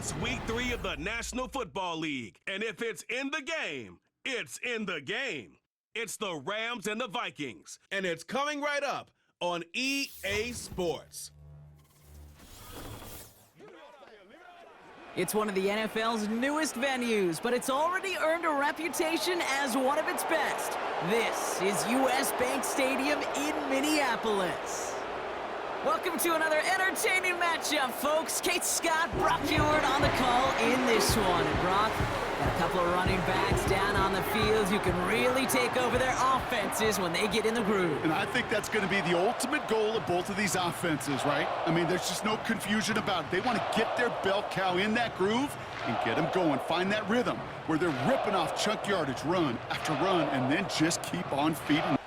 It's week 3 of the National Football League, and if it's in the game, it's in the game. It's the Rams and the Vikings, and it's coming right up on EA Sports. It's one of the NFL's newest venues, but it's already earned a reputation as one of its best. This is US Bank Stadium in Minneapolis. Welcome to another entertaining matchup, folks. Kate Scott, Brock Heward on the call in this one. And Brock, got a couple of running backs down on the field who can really take over their offenses when they get in the groove. And I think that's going to be the ultimate goal of both of these offenses, right? I mean, there's just no confusion about it. They want to get their bell cow in that groove and get them going. Find that rhythm where they're ripping off chunk yardage, run after run, and then just keep on feeding.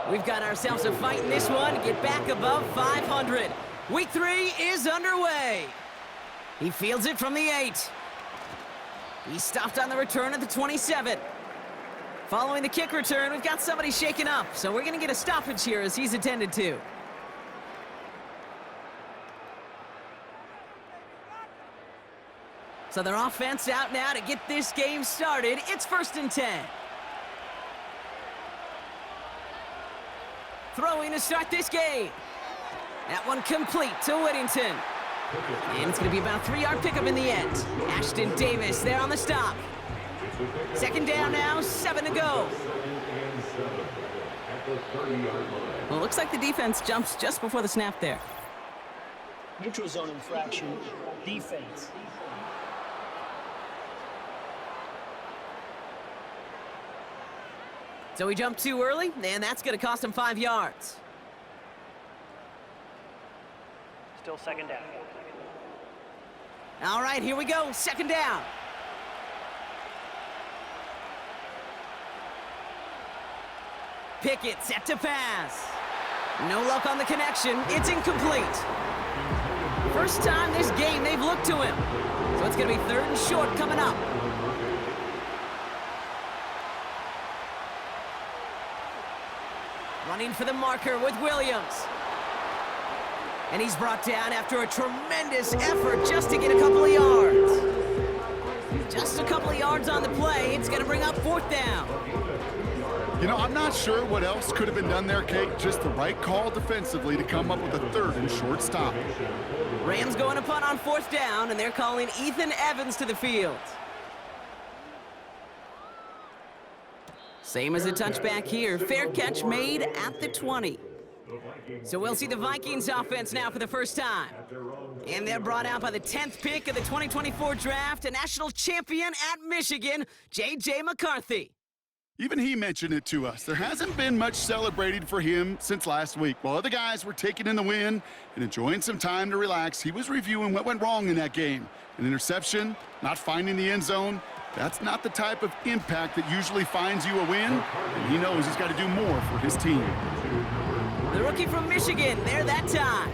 We've got ourselves a fight in this one to get back above 500. Week 3 is underway. He fields it from the 8. He's stopped on the return at the 27. Following the kick return, we've got somebody shaken up, so we're going to get a stoppage here as he's attended to. So their offense out now to get this game started. It's 1st and 10. Throwing to start this game. That one complete to Whittington. And it's going to be about a 3-yard pickup in the end. Ashton Davis there on the stop. 2nd down now, 7 to go. Well, it looks like the defense jumps just before the snap there. Neutral zone infraction, defense. So he jumped too early, and that's going to cost him 5 yards. Still 2nd down. All right, here we go, 2nd down. Pickett set to pass. No luck on the connection. It's incomplete. First time this game they've looked to him. So it's going to be 3rd and short coming up. Running for the marker with Williams. And he's brought down after a tremendous effort just to get a couple of yards. Just a couple of yards on the play. It's going to bring up 4th down. You know, I'm not sure what else could have been done there, Kate. Just the right call defensively to come up with a 3rd and short stop. Rams going to punt on 4th down, and they're calling Ethan Evans to the field. Same as a touchback here. Fair catch made at the 20. So we'll see the Vikings offense now for the first time. And they're brought out by the 10th pick of the 2024 draft, a national champion at Michigan, J.J. McCarthy. Even he mentioned it to us. There hasn't been much celebrating for him since last week. While other guys were taking in the win and enjoying some time to relax, he was reviewing what went wrong in that game. An interception, not finding the end zone. That's not the type of impact that usually finds you a win, and he knows he's got to do more for his team. The rookie from Michigan, there that time.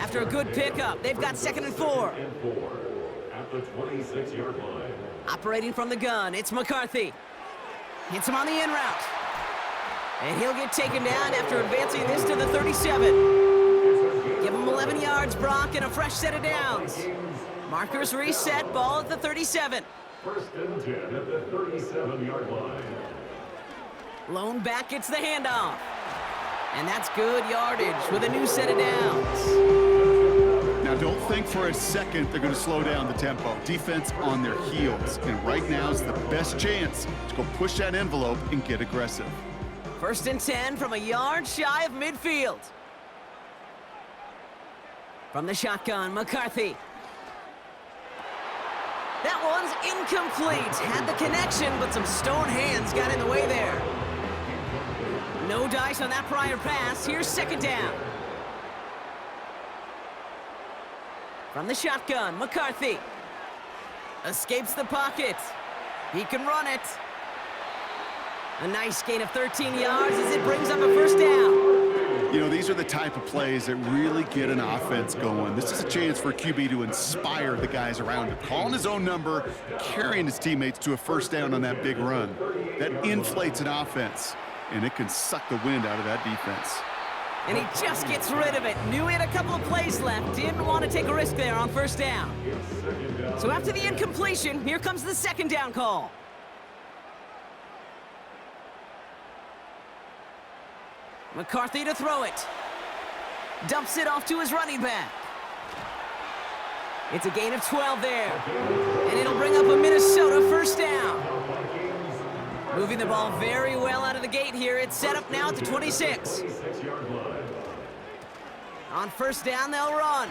After a good pickup, they've got 2nd and 4. At the 26-yard line. Operating from the gun, it's McCarthy. Hits him on the in route. And he'll get taken down after advancing this to the 37. Give him 11 yards, Brock, and a fresh set of downs. Markers reset, ball at the 37. 1st and 10 at the 37-yard line. Lone back gets the handoff. And that's good yardage with a new set of downs. Now, don't think for a second they're going to slow down the tempo. Defense on their heels. And right now is the best chance to go push that envelope and get aggressive. 1st and 10 from a yard shy of midfield. From the shotgun, McCarthy. That one's incomplete. Had the connection, but some stone hands got in the way there. No dice on that prior pass. Here's 2nd down. From the shotgun, McCarthy. Escapes the pocket. He can run it. A nice gain of 13 yards as it brings up a 1st down. You know, these are the type of plays that really get an offense going. This is a chance for a QB to inspire the guys around him. Calling his own number, carrying his teammates to a first down on that big run. That inflates an offense, and it can suck the wind out of that defense. And he just gets rid of it. Knew he had a couple of plays left. Didn't want to take a risk there on first down. So after the incompletion, here comes the second down call. McCarthy to throw it. Dumps it off to his running back. It's a gain of 12 there. And it'll bring up a Minnesota first down. Moving the ball very well out of the gate here. It's set up now at the 26. On first down, they'll run.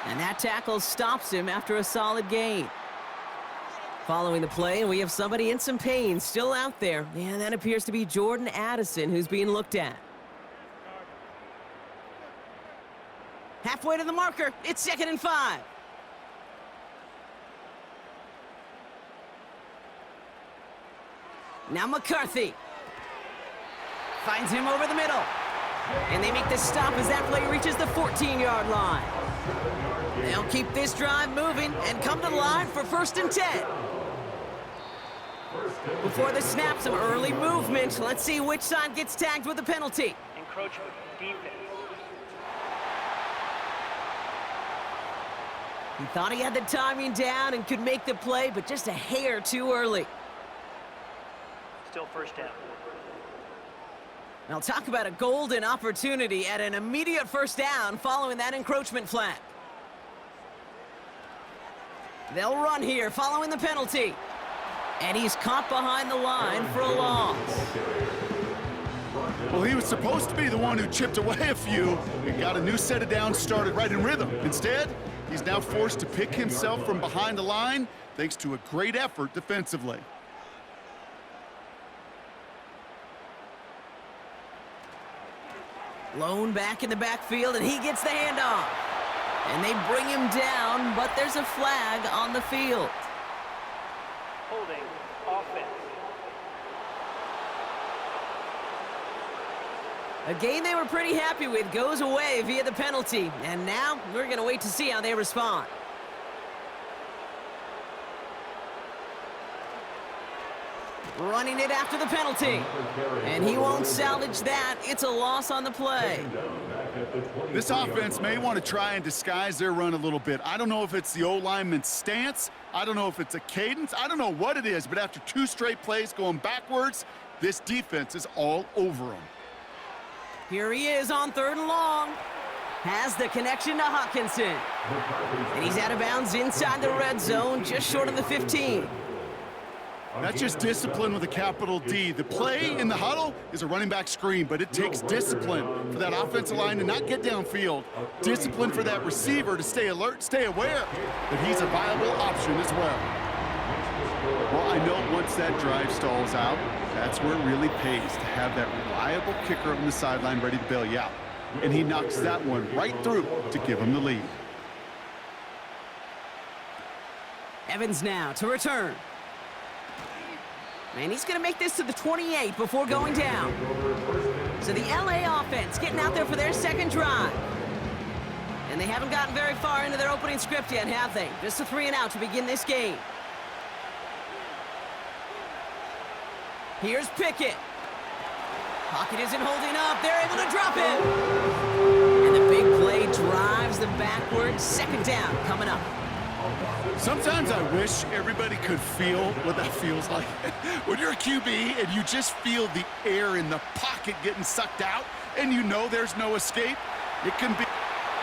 And that tackle stops him after a solid gain. Following the play, we have somebody in some pain still out there. And that appears to be Jordan Addison, who's being looked at. Halfway to the marker, it's 2nd and 5. Now McCarthy finds him over the middle. And they make the stop as that play reaches the 14-yard line. They'll keep this drive moving and come to the line for 1st and 10. Before the snap, some early movement. Let's see which side gets tagged with the penalty. Encroachment, defense. He thought he had the timing down and could make the play, but just a hair too early. Still first down. Now talk about a golden opportunity at an immediate first down following that encroachment flag. They'll run here following the penalty. And he's caught behind the line for a loss. Well, he was supposed to be the one who chipped away a few and got a new set of downs started right in rhythm. Instead, he's now forced to pick himself from behind the line thanks to a great effort defensively. Lone back in the backfield, and he gets the handoff. And they bring him down, but there's a flag on the field. Holding, offense. A game they were pretty happy with goes away via the penalty. And now we're going to wait to see how they respond. Running it after the penalty. And he won't salvage that. It's a loss on the play. This offense may want to try and disguise their run a little bit. I don't know if it's the O-lineman's stance. I don't know if it's a cadence. I don't know what it is, but after 2 straight plays going backwards, this defense is all over him. Here he is on 3rd and long. Has the connection to Hawkinson. And he's out of bounds inside the red zone, just short of the 15. That's just discipline with a capital D. The play in the huddle is a running back screen, but it takes discipline for that offensive line to not get downfield. Discipline for that receiver to stay alert, stay aware that he's a viable option as well. Well, I know once that drive stalls out, that's where it really pays to have that reliable kicker on the sideline ready to bail you out. And he knocks that one right through to give him the lead. Evans now to return. And he's going to make this to the 28 before going down. So the LA offense getting out there for their second drive. And they haven't gotten very far into their opening script yet, have they? Just a 3-and-out to begin this game. Here's Pickett. Pocket isn't holding up. They're able to drop it. And the big play drives them backwards. Second down coming up. Sometimes I wish everybody could feel what that feels like. When you're a QB and you just feel the air in the pocket getting sucked out and you know there's no escape, it can be...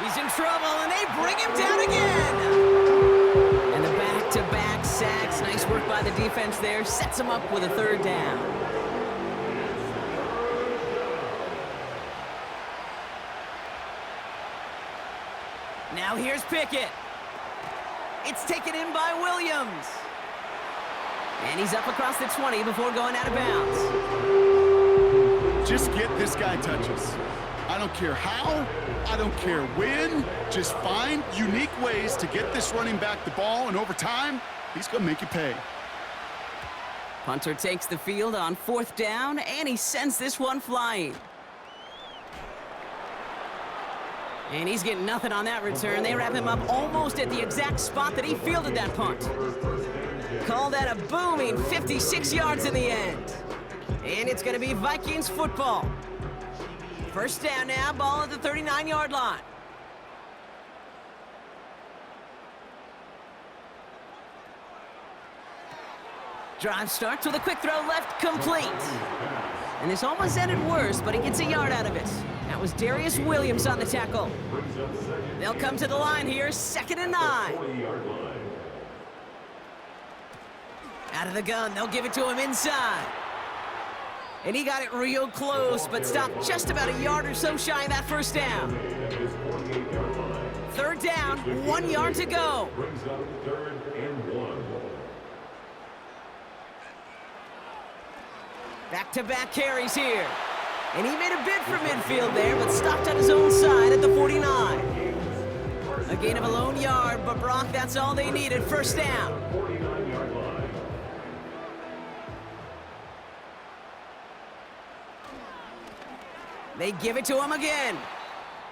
He's in trouble, and they bring him down again. And the back-to-back sacks. Nice work by the defense there. Sets him up with a 3rd down. Now here's Pickett. It's taken in by Williams. And he's up across the 20 before going out of bounds. Just get this guy touches. I don't care how, I don't care when. Just find unique ways to get this running back the ball, and over time, he's going to make you pay. Punter takes the field on 4th down, and he sends this one flying. And he's getting nothing on that return. They wrap him up almost at the exact spot that he fielded that punt. Call that a booming 56 yards in the end. And it's going to be Vikings football. First down now, ball at the 39-yard line. Drive starts with a quick throw left, complete. And this almost ended worse, but he gets a yard out of it. That was Darius Williams on the tackle. They'll come to the line here, 2nd and 9. Out of the gun, they'll give it to him inside. And he got it real close, but stopped just about a yard or so shy of that first down. 3rd down, 1 yard to go. Back-to-back carries here. And he made a bid for midfield there, but stopped on his own side at the 49. A gain of a lone yard, but Brock, that's all they needed. First down. They give it to him again.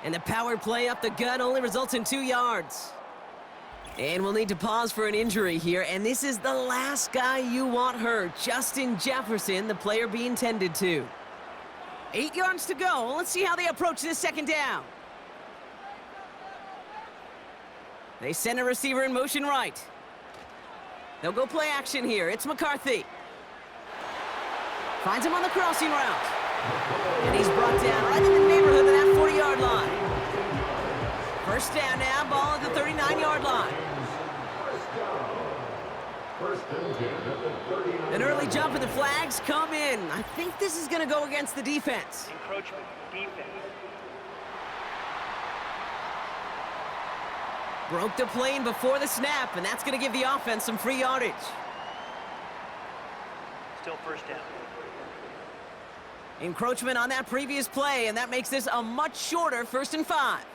And the power play up the gut only results in 2 yards. And we'll need to pause for an injury here, and this is the last guy you want hurt. Justin Jefferson, the player being tended to. 8 yards to go. Let's see how they approach this 2nd down. They send a receiver in motion right. They'll go play action here. It's McCarthy. Finds him on the crossing route. And he's brought down right in the neighborhood of that 40-yard line. First down now, ball at the 39-yard line. An early jump and the flags come in. I think this is going to go against the defense. Encroachment, defense. Broke the plane before the snap, and that's going to give the offense some free yardage. Still first down. Encroachment on that previous play, and that makes this a much shorter 1st and 5.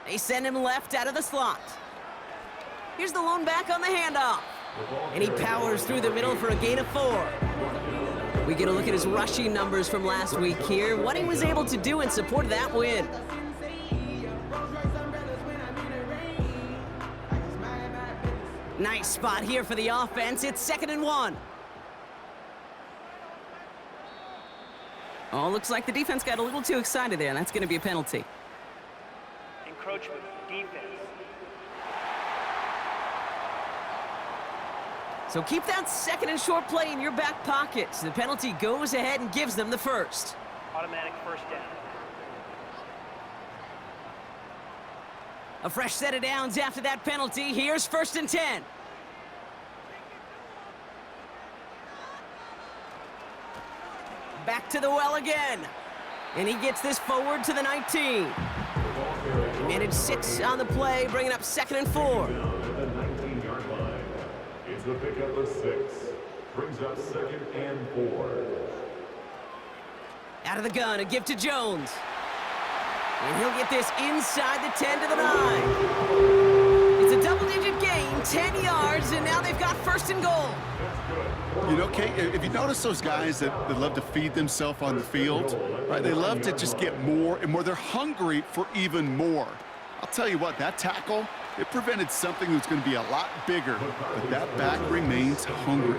They send him left out of the slot. Here's the lone back on the handoff. And he powers through the middle for a gain of 4. We get a look at his rushing numbers from last week here, what he was able to do in support of that win. Nice spot here for the offense. It's 2nd and 1. Oh, looks like the defense got a little too excited there, and that's going to be a penalty. Encroachment, defense. So keep that 2nd and short play in your back pocket. The penalty goes ahead and gives them the first. Automatic first down. A fresh set of downs after that penalty. Here's 1st and 10. Back to the well again. And he gets this forward to the 19. He managed 6 on the play, bringing up 2nd and 4. At the 19-yard line. It's the pickup of 6. Brings up 2nd and 4. Out of the gun, a give to Jones. And he'll get this inside the 10 to the 9. It's a double-digit gain, 10 yards, and now they've got 1st and goal. You know, Kate, if you notice those guys that love to feed themselves on the field, right? They love to just get more and more. They're hungry for even more. I'll tell you what, that tackle, it prevented something that's going to be a lot bigger, but that back remains hungry.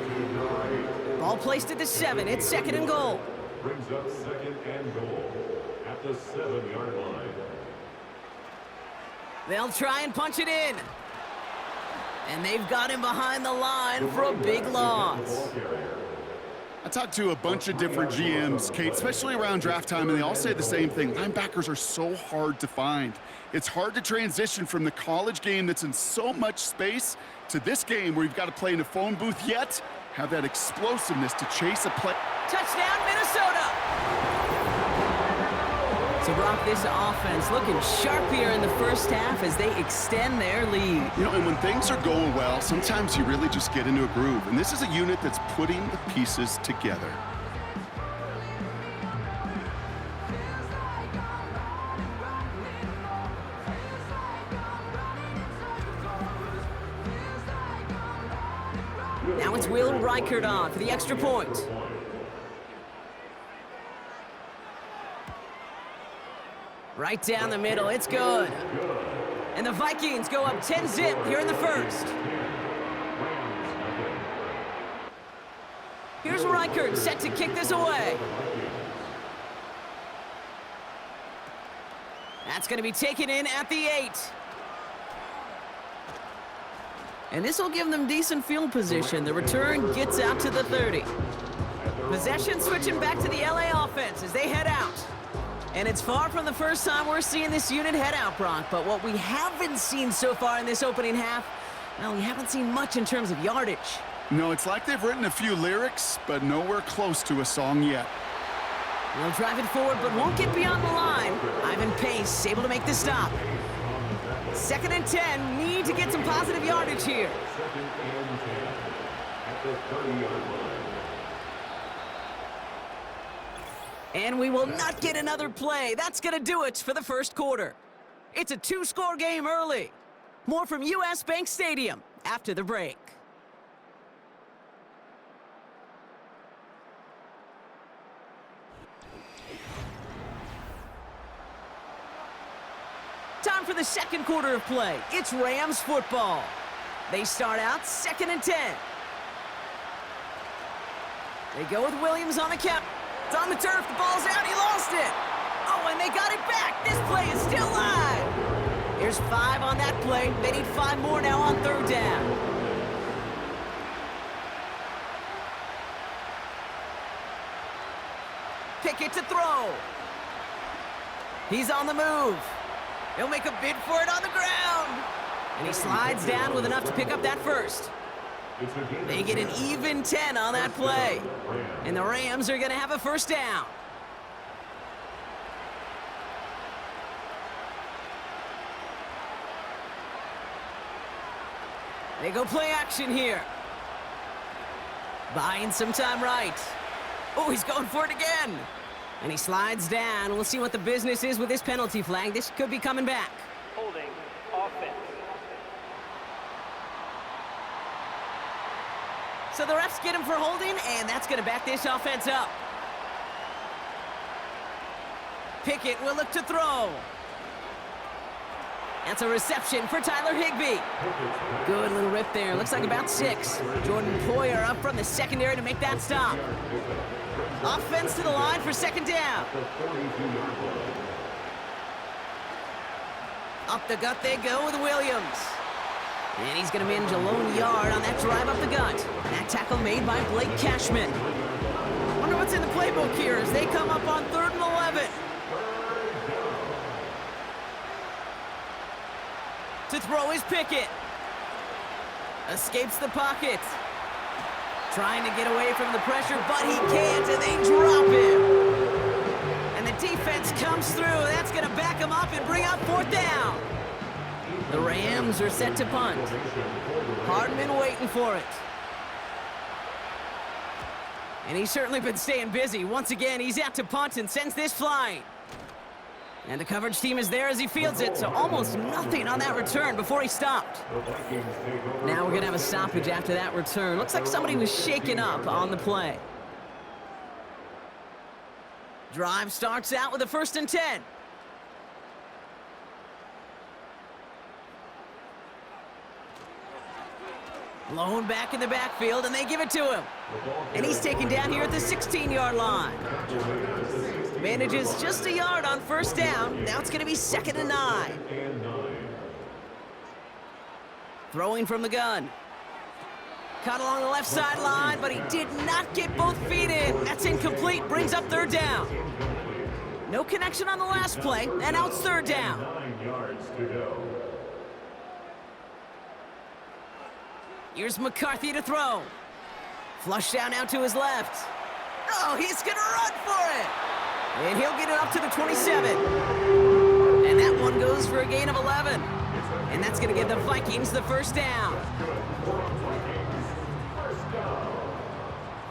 Ball placed at the 7. It's 2nd and goal. Brings up 2nd and goal at the 7-yard line. They'll try and punch it in. And they've got him behind the line for a big loss. I talked to a bunch of different GMs, Kate, especially around draft time, and they all say the same thing. Linebackers are so hard to find. It's hard to transition from the college game that's in so much space to this game where you've got to play in a phone booth, yet have that explosiveness to chase a play. Touchdown, Minnesota! So, Brock, this offense looking sharp here in the first half as they extend their lead. You know, and when things are going well, sometimes you really just get into a groove. And this is a unit that's putting the pieces together. Now it's Will Reichert on for the extra point. Right down the middle, it's good. And the Vikings go up 10-0 here in the first. Here's Reichert set to kick this away. That's going to be taken in at the 8. And this will give them decent field position. The return gets out to the 30. Possession switching back to the LA offense as they head out. And it's far from the first time we're seeing this unit head out, Brock. But what we haven't seen so far in this opening half, well, we haven't seen much in terms of yardage. No, it's like they've written a few lyrics, but nowhere close to a song yet. They'll drive it forward, but won't get beyond the line. Ivan Pace able to make the stop. 2nd and 10, need to get some positive yardage here. 2nd and 10 at the 30-yard line. And we will not get another play. That's going to do it for the first quarter. It's a 2-score game early. More from US Bank Stadium after the break. Time for the second quarter of play. It's Rams football. They start out 2nd and 10. They go with Williams on the count. It's on the turf. The ball's out. He lost it. Oh, and they got it back. This play is still live. Here's 5 on that play. They need 5 more now on 3rd down. Pickett to throw. He's on the move. He'll make a bid for it on the ground. And he slides down with enough to pick up that first. They get an even 10 on that play. And the Rams are going to have a first down. They go play action here. Buying some time right. Oh, he's going for it again. And he slides down. We'll see what the business is with this penalty flag. This could be coming back. Holding offense. So the refs get him for holding, and that's going to back this offense up. Pickett will look to throw. That's a reception for Tyler Higbee. Good little rip there. Looks like about 6. Jordan Poyer up from the secondary to make that stop. Offense to the line for 2nd down. Up the gut they go with Williams. And he's going to manage a lone yard on that drive up the gut. That tackle made by Blake Cashman. Wonder what's in the playbook here as they come up on 3rd and 11. To throw is Pickett. Escapes the pocket. Trying to get away from the pressure, but he can't, and they drop him. And the defense comes through. That's going to back him up and bring up 4th down. The Rams are set to punt. Hardman waiting for it. And he's certainly been staying busy. Once again, he's out to punt and sends this flying. And the coverage team is there as he fields it, so almost nothing on that return before he stopped. Now we're going to have a stoppage after that return. Looks like somebody was shaken up on the play. Drive starts out with a 1st and 10. Blown back in the backfield, and they give it to him. And he's taken down here at the 16-yard line. Manages just a yard on 1st down. Now it's going to be 2nd and 9. Throwing from the gun. Caught along the left sideline, but he did not get both feet in. That's incomplete. Brings up 3rd down. No connection on the last play, and now it's 3rd down. 9 yards to go. Here's McCarthy to throw. Flush down now to his left. Oh, he's going to run for it. And he'll get it up to the 27. And that one goes for a gain of 11. And that's going to give the Vikings the 1st down.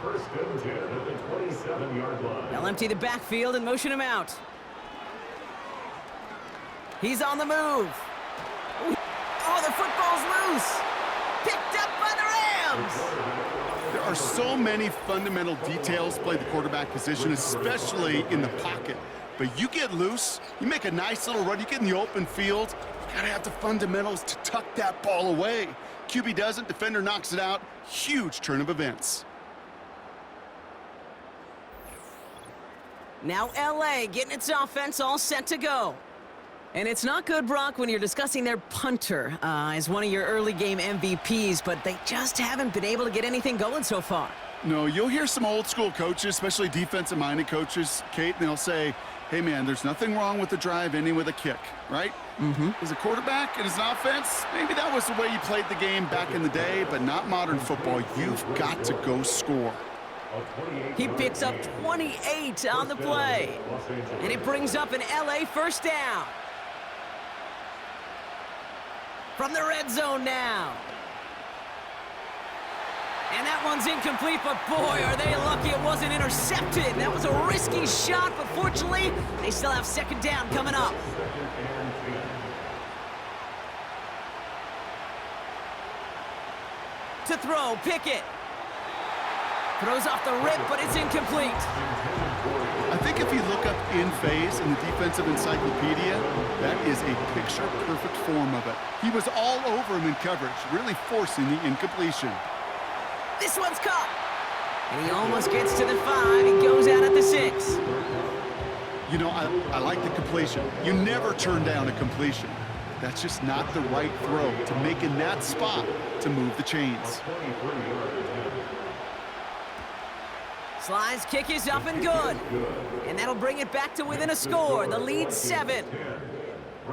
First and 10 at the 27-yard line. They'll empty the backfield and motion him out. He's on the move. Oh, the football's loose. Picked up by the Rams. There are so many fundamental details play the quarterback position, especially in the pocket. But you get loose, you make a nice little run, you get in the open field, you gotta have the fundamentals to tuck that ball away. QB doesn't, defender knocks it out. Huge turn of events. Now LA getting its offense all set to go. And it's not good, Brock, when you're discussing their punter as one of your early game MVPs, but they just haven't been able to get anything going so far. No, you'll hear some old school coaches, especially defensive-minded coaches, Kate, and they'll say, hey, man, there's nothing wrong with the drive ending with a kick, right? As a quarterback and as an offense, maybe that was the way you played the game back in the day, but not modern football. You've got to go score. He picks up 28 on the play, and it brings up an LA first down. From the red zone now. And that one's incomplete, but boy, are they lucky it wasn't intercepted. That was a risky shot, but fortunately, they still have second down coming up. To throw, Pickett. Throws off the rip, but it's incomplete. I think if you look up in phase in the defensive encyclopedia, that is a picture-perfect form of it. He was all over him in coverage, really forcing the incompletion. This one's caught. And he almost gets to the 5. He goes out at the 6. You know, I like the completion. You never turn down a completion. That's just not the right throw to make in that spot to move the chains. Sly's kick is up and good. And that'll bring it back to within a score. The lead's 7.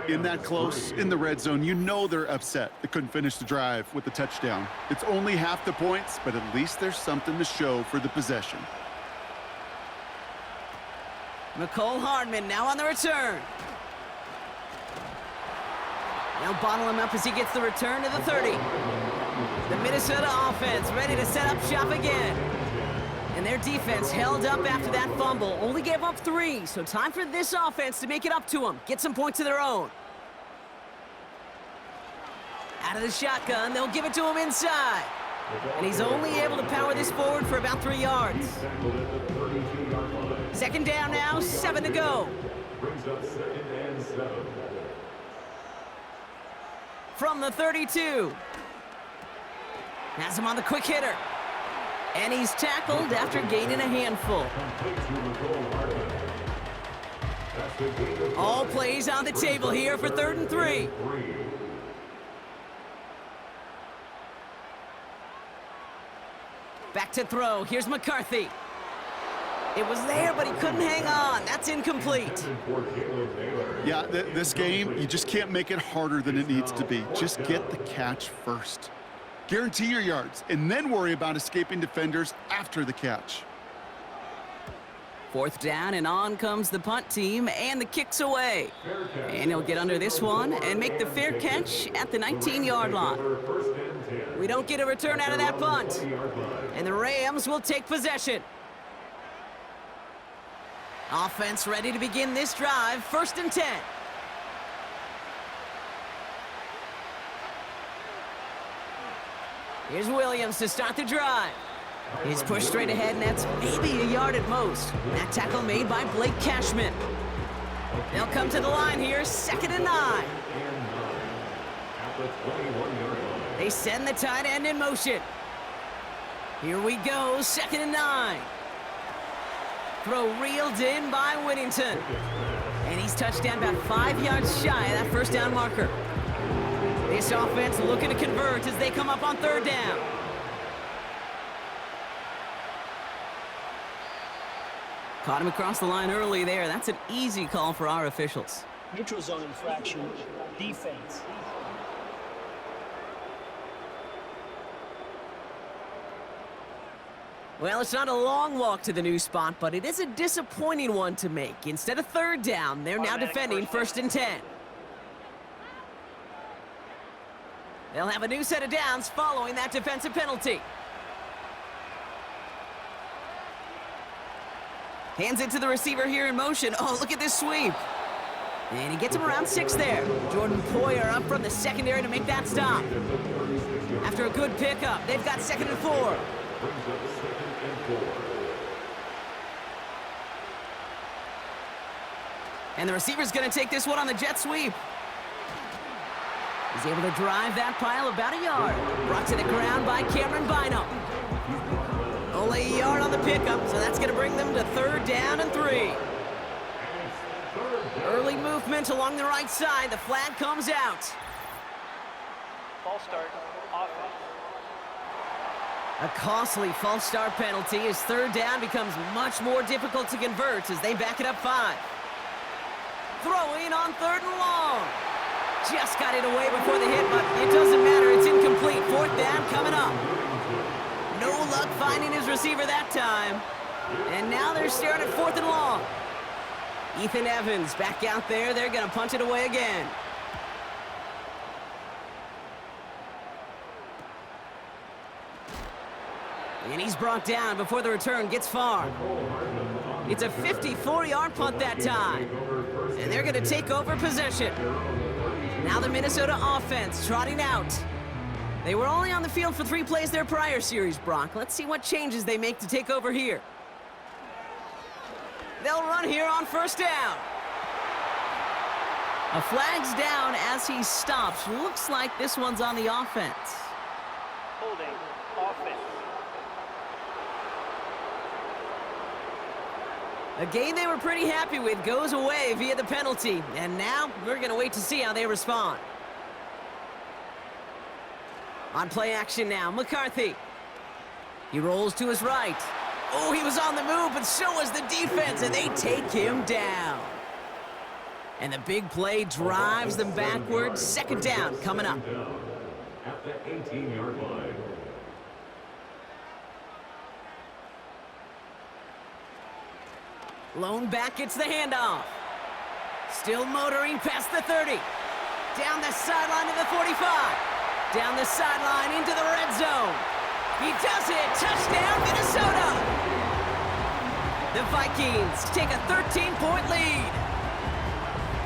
In that close, in the red zone, you know they're upset. They couldn't finish the drive with the touchdown. It's only half the points, but at least there's something to show for the possession. McCole Hardman now on the return. They'll bottle him up as he gets the return to the 30. The Minnesota offense ready to set up shop again. And their defense held up after that fumble. Only gave up 3, so time for this offense to make it up to them. Get some points of their own. Out of the shotgun, they'll give it to him inside. And he's only able to power this forward for about 3 yards. Second down now, 7 to go. Brings up 2nd and 7. From the 32. Has him on the quick hitter. And he's tackled after gaining a handful. All plays on the table here for 3rd and 3. Back to throw. Here's McCarthy. It was there, but he couldn't hang on. That's incomplete. Yeah, this game, you just can't make it harder than it needs to be. Just get the catch first. Guarantee your yards, and then worry about escaping defenders after the catch. 4th down, and on comes the punt team, and the kick's away. And he'll get under this one and make the fair catch at the 19-yard line. We don't get a return out of that punt. And the Rams will take possession. Offense ready to begin this drive, 1st and 10. Here's Williams to start the drive. He's pushed straight ahead, and that's maybe a yard at most. That tackle made by Blake Cashman. They'll come to the line here, 2nd and 9. They send the tight end in motion. Here we go, 2nd and 9. Throw reeled in by Whittington. And he's touched down about 5 yards shy of that first down marker. This offense looking to convert as they come up on 3rd down. Caught him across the line early there. That's an easy call for our officials. Neutral zone infraction, defense. Well, it's not a long walk to the new spot, but it is a disappointing one to make. Instead of 3rd down, they're now defending 1st and 10. They'll have a new set of downs following that defensive penalty. Hands it to the receiver here in motion. Oh, look at this sweep. And he gets him around 6 there. Jordan Poyer up from the secondary to make that stop. After a good pickup, they've got 2nd and 4. And the receiver's going to take this one on the jet sweep. He's able to drive that pile about a yard. Brought to the ground by Cameron Bynum. Only a yard on the pickup, so that's going to bring them to 3rd down and 3. Early movement along the right side. The flag comes out. False start, offense. A costly false start penalty as 3rd down becomes much more difficult to convert as they back it up 5. Throwing on 3rd and long. Just got it away before the hit, but it doesn't matter. It's incomplete. 4th down coming up. No luck finding his receiver that time. And now they're staring at 4th and long. Ethan Evans back out there. They're going to punt it away again. And he's brought down before the return gets far. It's a 54-yard punt that time. And they're going to take over possession. Now the Minnesota offense trotting out. They were only on the field for 3 plays their prior series, Brock. Let's see what changes they make to take over here. They'll run here on 1st down. A flag's down as he stops. Looks like this one's on the offense. Holding, offense. A game they were pretty happy with goes away via the penalty. And now we're going to wait to see how they respond. On play action now, McCarthy. He rolls to his right. Oh, he was on the move, but so was the defense, and they take him down. And the big play drives them backwards. 2nd down coming up. At the 18-yard line. Lone back gets the handoff. Still motoring past the 30. Down the sideline to the 45. Down the sideline into the red zone. He does it. Touchdown, Minnesota. The Vikings take a 13-point lead.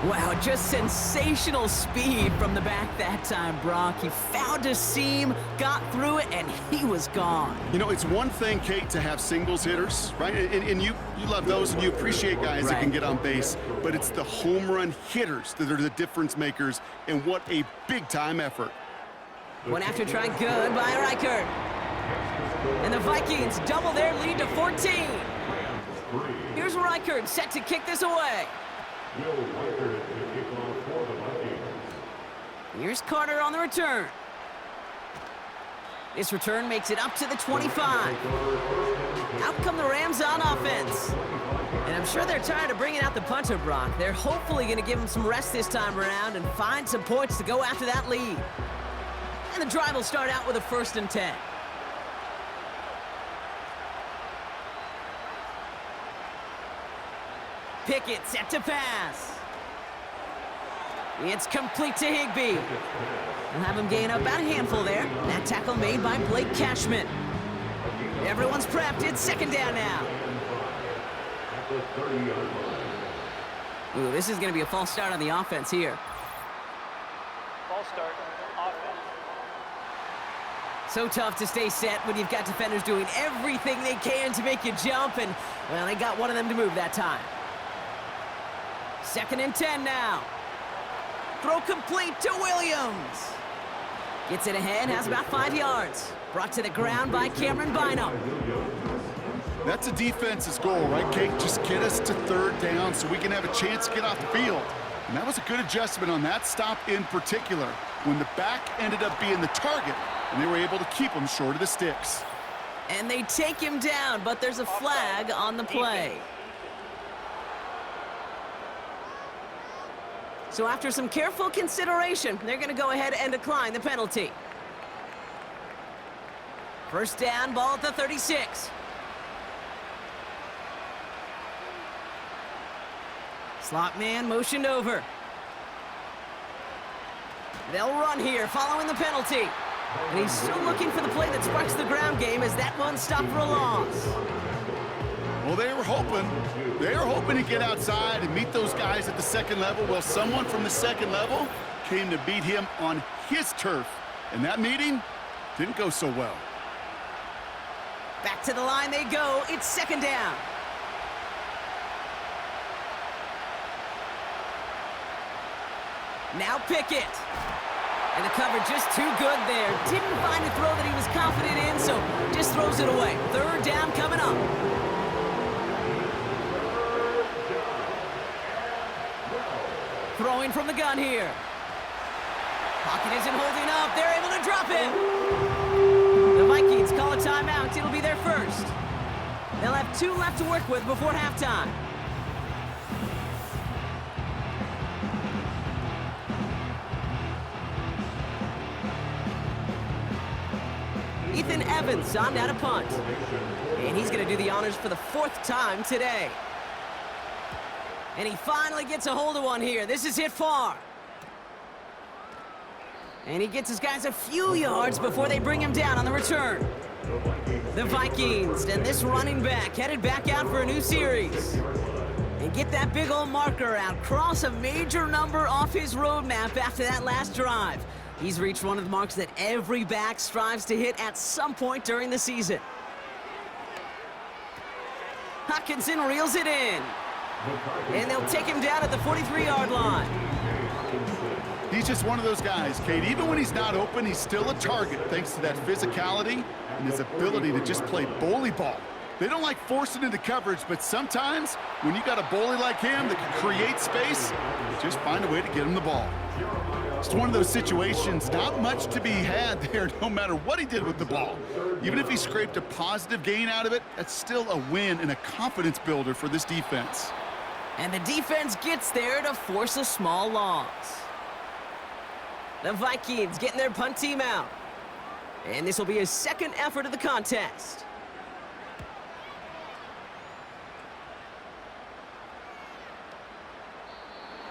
Wow, just sensational speed from the back that time, Brock. He found a seam, got through it, and he was gone. You know, it's one thing, Kate, to have singles hitters, right? And you love those, and you appreciate guys that can get on base. But it's the home run hitters that are the difference makers, and what a big-time effort. One after try good by Reichert. And the Vikings double their lead to 14. Here's Reichert set to kick this away. Here's Carter on the return. This return makes it up to the 25. Out come the Rams on offense. And I'm sure they're tired of bringing out the punter, Brock. They're hopefully going to give him some rest this time around and find some points to go after that lead. And the drive will start out with a 1st and 10. Pickett set to pass. It's complete to Higbee. We'll have him gain up about a handful there. That tackle made by Blake Cashman. Everyone's prepped. It's 2nd down now. Ooh, this is going to be a false start on the offense here. False start, offense. So tough to stay set when you've got defenders doing everything they can to make you jump, and, well, they got one of them to move that time. 2nd and 10 now. Throw complete to Williams. Gets it ahead, has about 5 yards. Brought to the ground by Cameron Bynum. That's a defense's goal, right, Kate? Just get us to 3rd down so we can have a chance to get off the field. And that was a good adjustment on that stop in particular, when the back ended up being the target, and they were able to keep him short of the sticks. And they take him down, but there's a flag on the play. So after some careful consideration, they're going to go ahead and decline the penalty. 1st down, ball at the 36. Slot man motioned over. They'll run here following the penalty. And he's still looking for the play that sparks the ground game as that one stopped for a loss. Well, they were hoping to get outside and meet those guys at the 2nd level. Well, someone from the 2nd level came to beat him on his turf. And that meeting didn't go so well. Back to the line they go. It's 2nd down. Now Pickett. And the cover just too good there. Didn't find a throw that he was confident in, so just throws it away. Third down coming up. Throwing from the gun here. Pocket isn't holding up. They're able to drop it. The Vikings call a timeout. It'll be their first. They'll have 2 left to work with before halftime. Ethan Evans on down to punt. And he's going to do the honors for the 4th time today. And he finally gets a hold of one here. This is hit far. And he gets his guys a few yards before they bring him down on the return. The Vikings and this running back headed back out for a new series. And get that big old marker out. Cross a major number off his roadmap after that last drive. He's reached one of the marks that every back strives to hit at some point during the season. Hutchinson reels it in. And they'll take him down at the 43-yard line. He's just one of those guys, Kate. Even when he's not open, he's still a target thanks to that physicality and his ability to just play bully ball. They don't like forcing into coverage, but sometimes when you got a bully like him that can create space, just find a way to get him the ball. It's one of those situations, not much to be had there no matter what he did with the ball. Even if he scraped a positive gain out of it, that's still a win and a confidence builder for this defense. And the defense gets there to force a small loss. The Vikings getting their punt team out. And this will be his 2nd effort of the contest.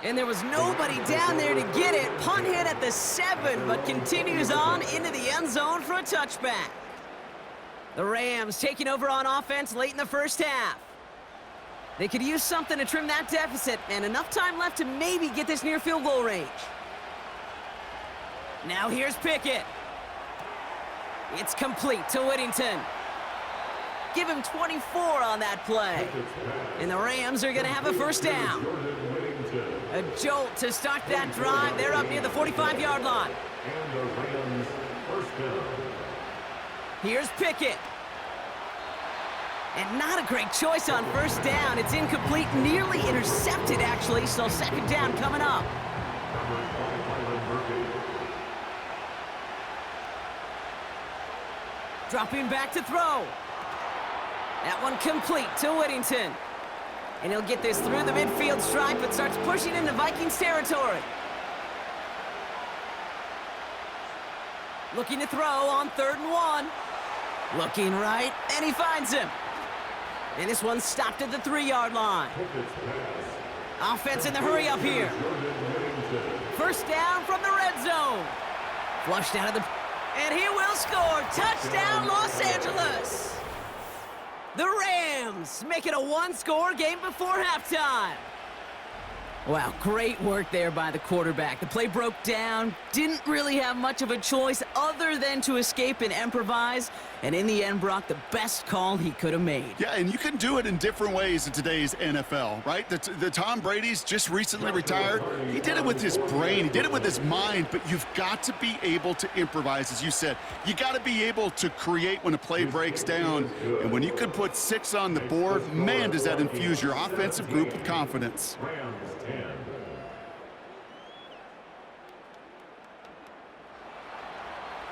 And there was nobody down there to get it. Punt hit at the 7, but continues on into the end zone for a touchback. The Rams taking over on offense late in the first half. They could use something to trim that deficit, and enough time left to maybe get this near field goal range. Now here's Pickett. It's complete to Whittington. Give him 24 on that play. And the Rams are going to have a first down. A jolt to start that drive. They're up near the 45-yard line. And the Rams first down. Here's Pickett. And not a great choice on first down. It's incomplete, nearly intercepted, actually. So 2nd down coming up. Dropping back to throw. That one complete to Whittington. And he'll get this through the midfield stripe, but starts pushing into Vikings territory. Looking to throw on 3rd and 1. Looking right, and he finds him. And this one's stopped at the 3-yard line. Offense in the hurry up here. First down from the red zone. Flushed out of the... And he will score. Touchdown, Los Angeles. The Rams make it a 1-score game before halftime. Wow, great work there by the quarterback. The play broke down, didn't really have much of a choice other than to escape and improvise, and in the end brought the best call he could have made. Yeah, and you can do it in different ways in today's NFL, right? The Tom Brady's just recently retired. He did it with his brain. He did it with his mind, but you've got to be able to improvise, as you said. You got to be able to create when a play breaks down, and when you can put 6 on the board, man, does that infuse your offensive group with confidence. Rams 10.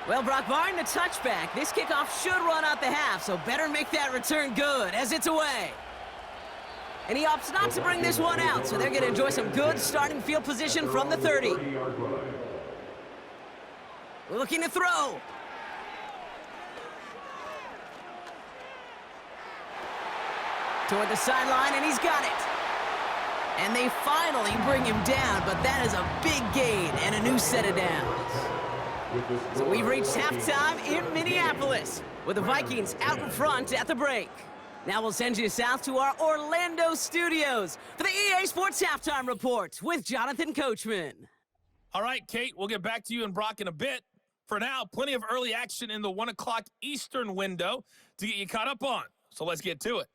Well, Brock, barring the touchback, this kickoff should run out the half, so better make that return good as it's away. And he opts not to bring this one out, so they're going to enjoy some good starting field position from the 30. Looking to throw. Toward the sideline, and he's got it. And they finally bring him down, but that is a big gain and a new set of downs. So we've reached halftime in Minneapolis with the Vikings out in front at the break. Now we'll send you south to our Orlando studios for the EA Sports Halftime Report with Jonathan Coachman. All right, Kate, we'll get back to you and Brock in a bit. For now, plenty of early action in the 1 o'clock Eastern window to get you caught up on. So let's get to it.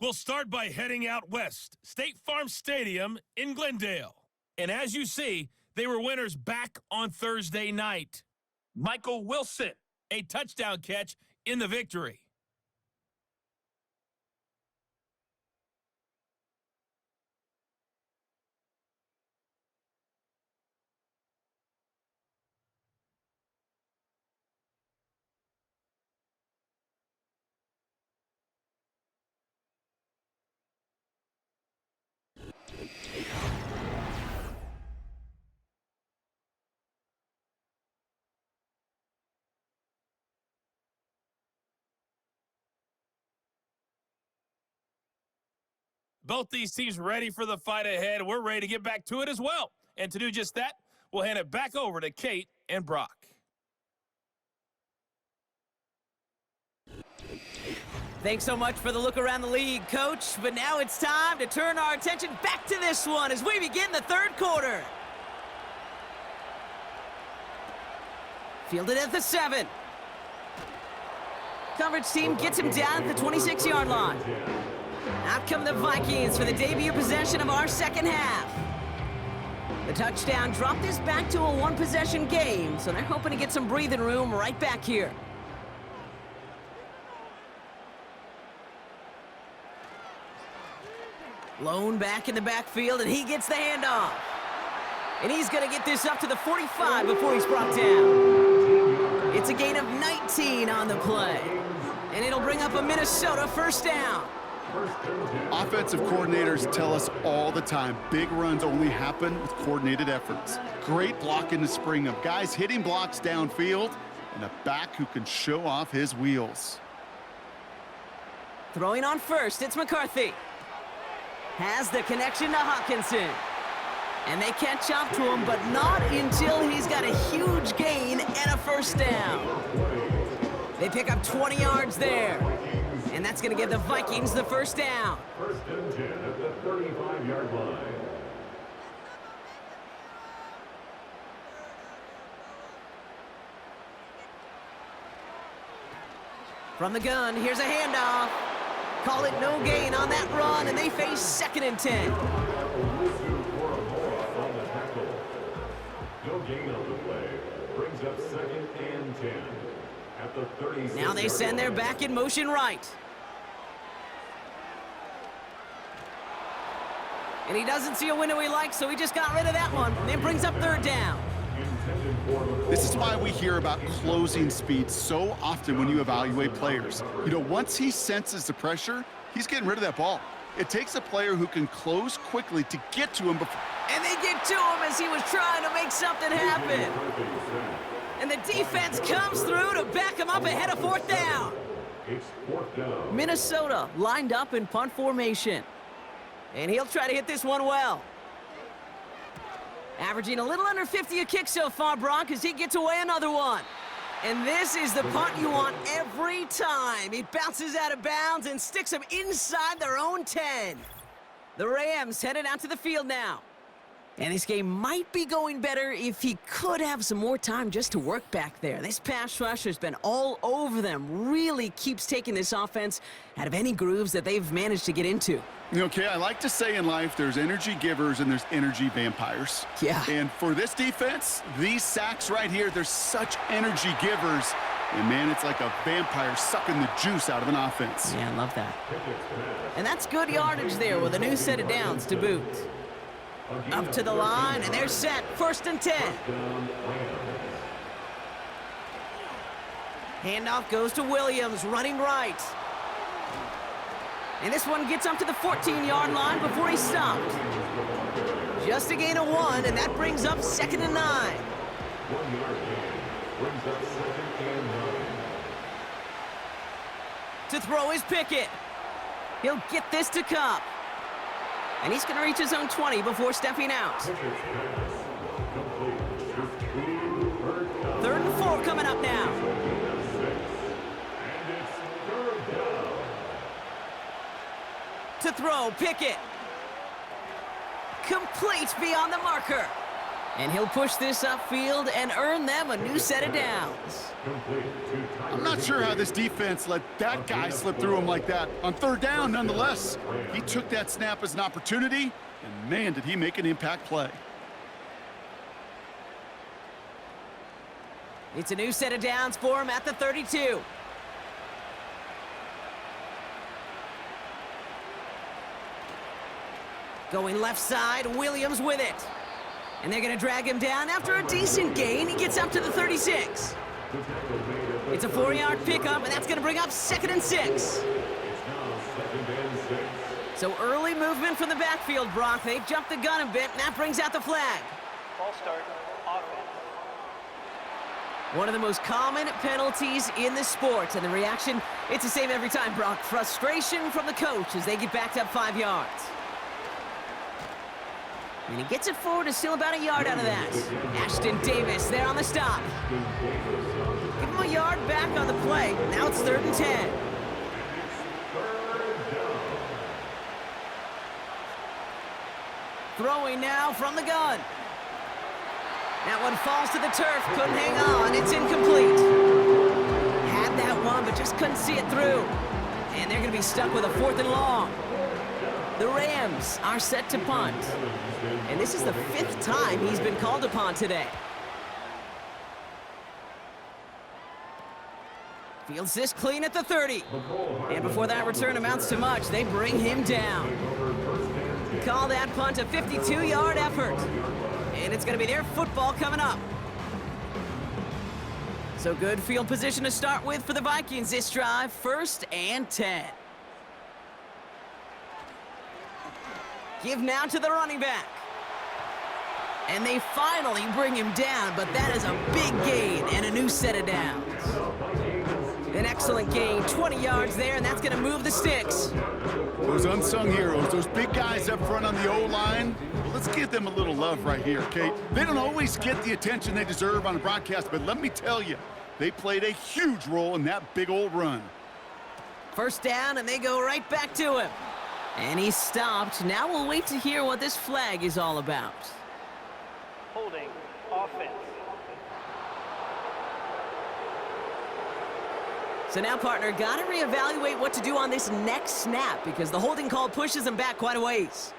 We'll start by heading out west, State Farm Stadium in Glendale. And as you see, They were winners back on Thursday night. Michael Wilson, a touchdown catch in the victory. Both these teams ready for the fight ahead. We're ready to get back to it as well. And to do just that, we'll hand it back over to Kate and Brock. Thanks so much for the look around the league, Coach. But now it's time to turn our attention back to this one as we begin the third quarter. Fielded at the 7. Coverage team gets him down at the 26-yard line. Out come the Vikings for the debut possession of our second half. The touchdown dropped this back to a one-possession game, so they're hoping to get some breathing room right back here. Lone back in the backfield, and he gets the handoff. And he's going to get this up to the 45 before he's brought down. It's a gain of 19 on the play. And it'll bring up a Minnesota first down. Offensive coordinators tell us all the time, big runs only happen with coordinated efforts. Great block in the spring of guys hitting blocks downfield and a back who can show off his wheels. Throwing on first, it's McCarthy. Has the connection to Hawkinson. And they catch up to him, but not until he's got a huge gain and a first down. They pick up 20 yards there. And that's going to give the Vikings the first down. First and 10 at the 35-yard line. From the gun, here's a handoff. Call it no gain on that run, and they face 2nd and 10. No gain on the play. Brings up 2nd and 10. At the 36. Now they send their back in motion right. And he doesn't see a window he likes, so he just got rid of that one. And it brings up 3rd down. This is why we hear about closing speed so often when you evaluate players. You know, once he senses the pressure, he's getting rid of that ball. It takes a player who can close quickly to get to him before. And they get to him as he was trying to make something happen. And the defense comes through to back him up ahead of 4th down. It's 4th down. Minnesota lined up in punt formation. And he'll try to hit this one well. Averaging a little under 50 a kick so far, Brock, as he gets away another one. And this is the punt you want every time. He bounces out of bounds and sticks them inside their own 10. The Rams headed out to the field now. And this game might be going better if he could have some more time just to work back there. This pass rush has been all over them. Really keeps taking this offense out of any grooves that they've managed to get into. Okay, I like to say in life there's energy givers and there's energy vampires. Yeah. And for this defense, these sacks right here, they're such energy givers. And man, it's like a vampire sucking the juice out of an offense. Yeah, I love that. And that's good yardage there with a new set of downs to boot. Up to the line, and they're set. 1st and 10. Handoff goes to Williams, running right. And this one gets up to the 14-yard line before he's stopped. Just a gain of 1, and that brings up 2nd and 9. 1 yard gain. Brings up 2nd and 9. To throw is Pickett. He'll get this to Cup. And he's going to reach his own 20 before stepping out. 3rd and 4 coming up now. To throw, Pickett. Complete beyond the marker. And he'll push this upfield and earn them a new set of downs. I'm not sure how this defense let that guy slip through him like that. On 3rd down, nonetheless, he took that snap as an opportunity, and man, did he make an impact play. It's a new set of downs for him at the 32. Going left side, Williams with it. And they're going to drag him down after a decent gain. He gets up to the 36. It's a 4-yard pickup, and that's going to bring up 2nd and 6. So early movement from the backfield, Brock. They jumped the gun a bit, and that brings out the flag. False start, offense. One of the most common penalties in the sport, and the reaction, it's the same every time, Brock. Frustration from the coach as they get backed up 5 yards. And he gets it forward to still about a yard out of that. Ashton Davis there on the stop. Give him a yard back on the play. Now it's 3rd and 10. Throwing now from the gun. That one falls to the turf. Couldn't hang on. It's incomplete. Had that one, but just couldn't see it through. And they're going to be stuck with a 4th and long. The Rams are set to punt. And this is the 5th time he's been called upon today. Fields this clean at the 30. And before that return amounts to much, they bring him down. Call that punt a 52-yard effort. And it's going to be their football coming up. So good field position to start with for the Vikings this drive. 1st and 10. Give now to the running back. And they finally bring him down, but that is a big gain and a new set of downs. An excellent gain, 20 yards there, and that's going to move the sticks. Those unsung heroes, those big guys up front on the O-line, let's give them a little love right here, Kate. They don't always get the attention they deserve on a broadcast, but let me tell you, they played a huge role in that big old run. 1st down, and they go right back to him. And he's stopped. Now we'll wait to hear what this flag is all about. Holding, offense. So now, partner, got to reevaluate what to do on this next snap because the holding call pushes him back quite a ways.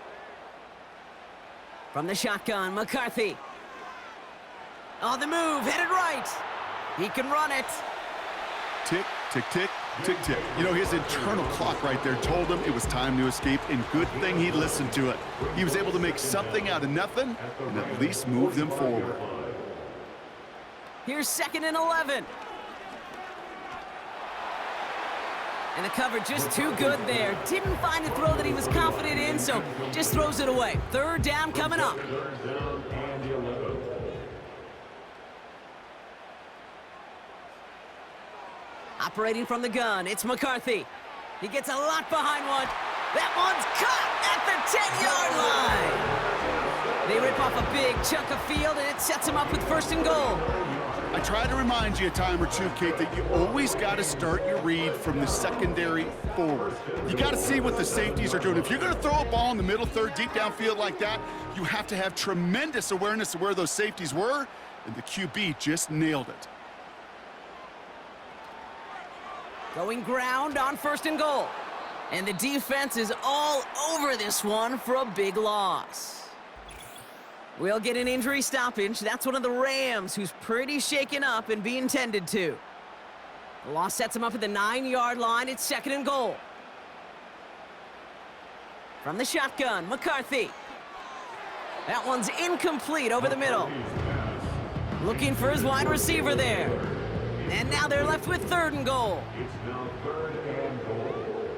From the shotgun, McCarthy. On the move, headed right. He can run it. Tick, tick, tick, tick, tick. You know, his internal clock right there told him it was time to escape, and good thing he listened to it. He was able to make something out of nothing and at least move them forward. Here's 2nd and 11. And the cover just too good there. Didn't find a throw that he was confident in, so just throws it away. 3rd down coming up. Operating from the gun, it's McCarthy. He gets a lot behind one. That one's caught at the 10-yard line. They rip off a big chunk of field, and it sets him up with 1st and goal. I try to remind you a time or two, Kate, that you always got to start your read from the secondary forward. You got to see what the safeties are doing. If you're going to throw a ball in the middle third, deep downfield like that, you have to have tremendous awareness of where those safeties were, and the QB just nailed it. Going ground on 1st and goal. And the defense is all over this one for a big loss. We'll get an injury stoppage. That's one of the Rams who's pretty shaken up and being tended to. The loss sets him up at the 9-yard line. It's 2nd and goal. From the shotgun, McCarthy. That one's incomplete over the middle. Looking for his wide receiver there. And now they're left with 3rd and goal. It's now 3rd and goal.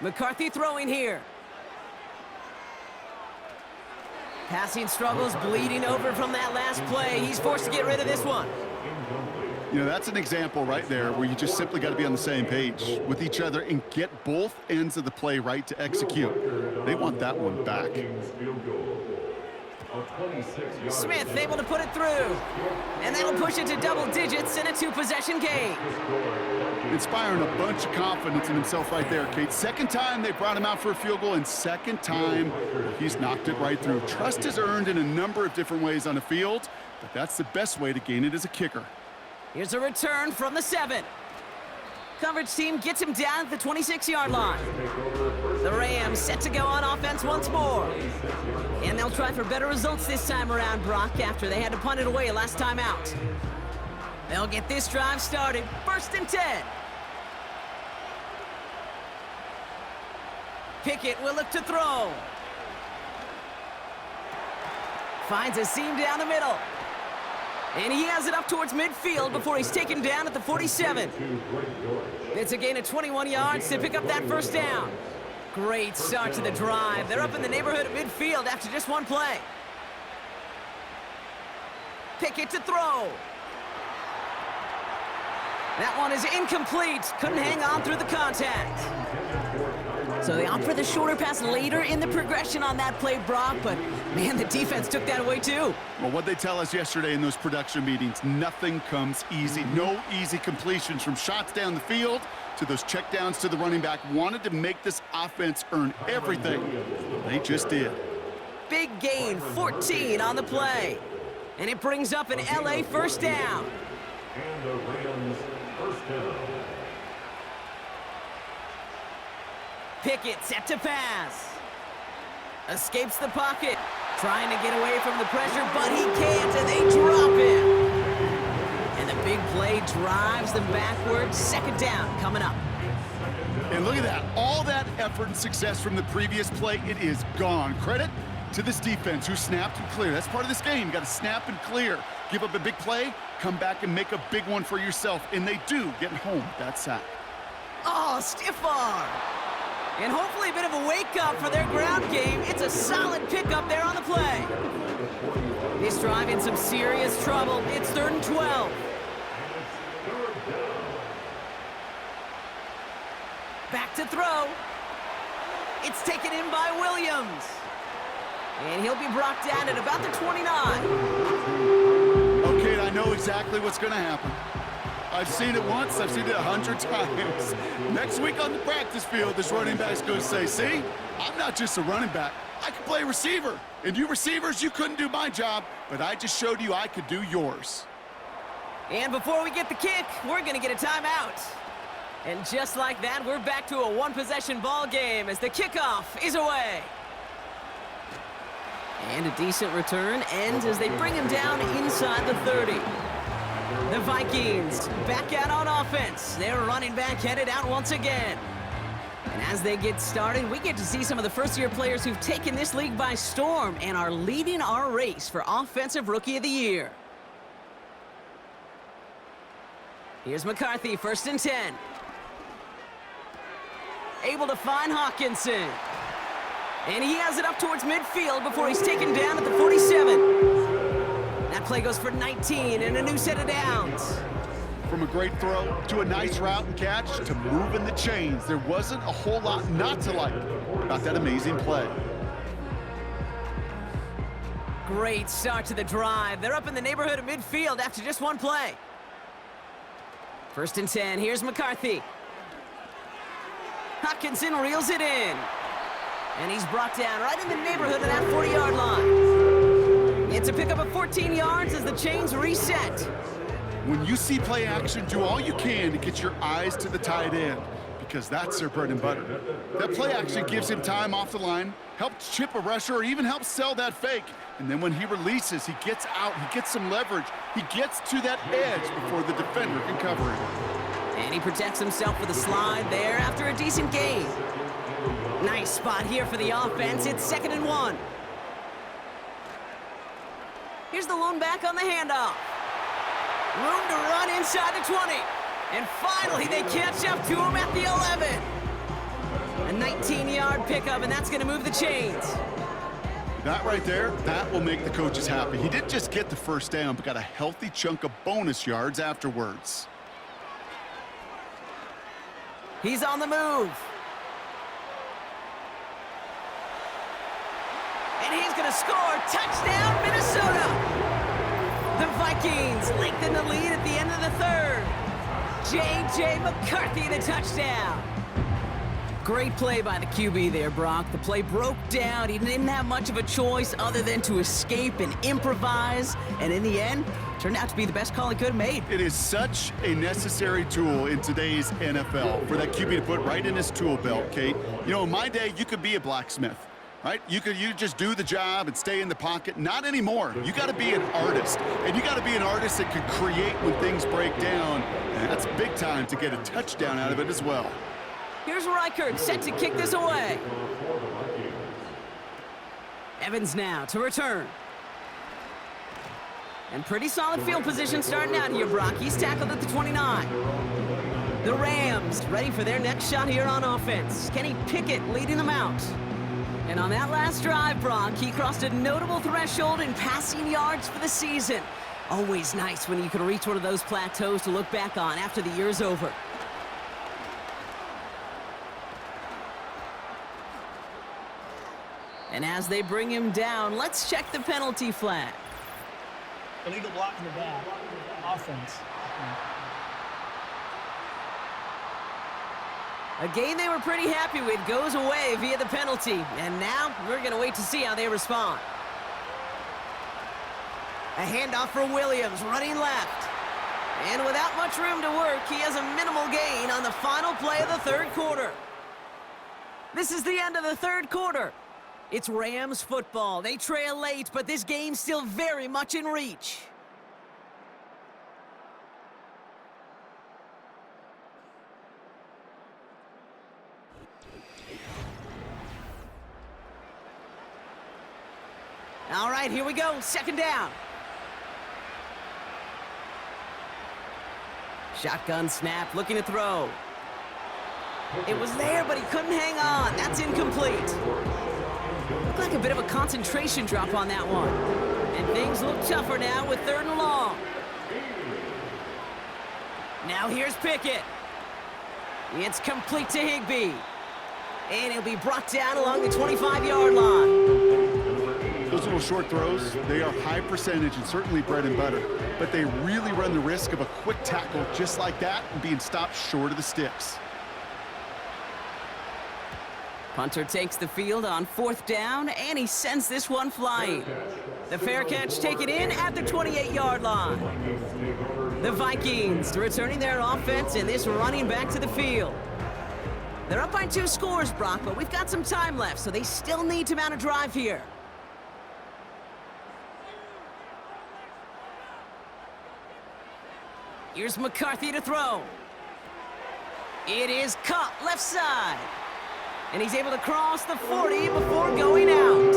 McCarthy throwing here. Passing struggles, bleeding over from that last play. He's forced to get rid of this one. You know, that's an example right there where you just simply got to be on the same page with each other and get both ends of the play right to execute. They want that one back. Smith able to put it through. And that'll push it to double digits in a 2-possession game. Inspiring a bunch of confidence in himself right there, Kate. 2nd time they brought him out for a field goal, and 2nd time he's knocked it right through. Trust is earned in a number of different ways on the field, but that's the best way to gain it as a kicker. Here's a return from the 7. Coverage team gets him down at the 26-yard line. The Rams set to go on offense once more. And they'll try for better results this time around, Brock, after they had to punt it away last time out. They'll get this drive started. 1st and 10. Pickett will look to throw. Finds a seam down the middle. And he has it up towards midfield before he's taken down at the 47. It's a gain of 21 yards to pick up that 1st down. Great start to the drive. They're up in the neighborhood of midfield after just one play. Pickett to throw. That one is incomplete. Couldn't hang on through the contact. So they opt for the shorter pass later in the progression on that play, Brock, but man, the defense took that away too. Well, what they tell us yesterday in those production meetings, nothing comes easy. No easy completions, from shots down the field to those checkdowns to the running back. Wanted to make this offense earn everything. They just did. Big gain, 14 on the play. And it brings up an LA 1st down. And the Rams 1st down. Pickett set to pass. Escapes the pocket. Trying to get away from the pressure, but he can't, and they drop him. And the big play drives them backwards. 2nd down coming up. And look at that. All that effort and success from the previous play, it is gone. Credit to this defense who snapped and cleared. That's part of this game. You got to snap and clear. Give up a big play, come back and make a big one for yourself. And they do, getting home with that sack. Oh, stiff arm. And hopefully a bit of a wake-up for their ground game. It's a solid pickup there on the play. This drive in some serious trouble. It's 3rd and 12. Back to throw. It's taken in by Williams. And he'll be brought down at about the 29. Okay, I know exactly what's going to happen. I've seen it once, I've seen it 100 times. Next week on the practice field, this running back's going to say, see, I'm not just a running back. I can play receiver. And you receivers, you couldn't do my job, but I just showed you I could do yours. And before we get the kick, we're going to get a timeout. And just like that, we're back to a one-possession ball game as the kickoff is away. And a decent return ends as they bring him down inside the 30. The Vikings back out on offense. Their running back headed out once again. And as they get started, we get to see some of the first-year players who've taken this league by storm and are leading our race for Offensive Rookie of the Year. Here's McCarthy, 1st and 10. Able to find Hawkinson. And he has it up towards midfield before he's taken down at the 47. That play goes for 19 and a new set of downs. From a great throw to a nice route and catch to moving the chains, there wasn't a whole lot not to like about that amazing play. Great start to the drive. They're up in the neighborhood of midfield after just one play. 1st and 10, here's McCarthy. Hopkinson reels it in. And he's brought down right in the neighborhood of that 40-yard line. It's a pickup of 14 yards as the chains reset. When you see play action, do all you can to get your eyes to the tight end, because that's their bread and butter. That play action gives him time off the line, helps chip a rusher, or even helps sell that fake. And then when he releases, he gets out, he gets some leverage. He gets to that edge before the defender can cover him. And he protects himself with a slide there after a decent gain. Nice spot here for the offense. It's 2nd and 1. Here's the lone back on the handoff. Room to run inside the 20. And finally, they catch up to him at the 11. A 19-yard pickup, and that's going to move the chains. That right there, that will make the coaches happy. He didn't just get the 1st down, but got a healthy chunk of bonus yards afterwards. He's on the move. And he's going to score. Touchdown, Minnesota! The Vikings lengthen the lead at the end of the 3rd. J.J. McCarthy, the touchdown. Great play by the QB there, Brock. The play broke down. He didn't have much of a choice other than to escape and improvise. And in the end, turned out to be the best call he could have made. It is such a necessary tool in today's NFL for that QB to put right in his tool belt, Kate. You know, in my day, you could be a blacksmith, right? You just do the job and stay in the pocket. Not anymore. You got to be an artist. And you got to be an artist that can create when things break down. And that's big time to get a touchdown out of it as well. Here's Reichert set to kick this away. Evans now to return. And pretty solid field position starting out here, Brock. He's tackled at the 29. The Rams ready for their next shot here on offense. Kenny Pickett leading them out. And on that last drive, Brock, he crossed a notable threshold in passing yards for the season. Always nice when you can reach one of those plateaus to look back on after the year's over. And as they bring him down, let's check the penalty flag. Illegal block in the back. Offense. A game they were pretty happy with goes away via the penalty. And now we're going to wait to see how they respond. A handoff for Williams, running left. And without much room to work, he has a minimal gain on the final play of the third quarter. This is the end of the third quarter. It's Rams football. They trail late, but this game's still very much in reach. All right, here we go. Second down. Shotgun snap, looking to throw. It was there, but he couldn't hang on. That's incomplete. Looked like a bit of a concentration drop on that one. And things look tougher now with 3rd and long. Now here's Pickett. It's complete to Higbee. And he'll be brought down along the 25-yard line. Those little short throws, they are high percentage and certainly bread and butter. But they really run the risk of a quick tackle just like that and being stopped short of the sticks. Punter takes the field on 4th down, and he sends this one flying. The fair catch taken in at the 28-yard line. The Vikings returning their offense and this running back to the field. They're up by 2 scores, Brock, but we've got some time left, so they still need to mount a drive here. Here's McCarthy to throw. It is caught left side. And he's able to cross the 40 before going out.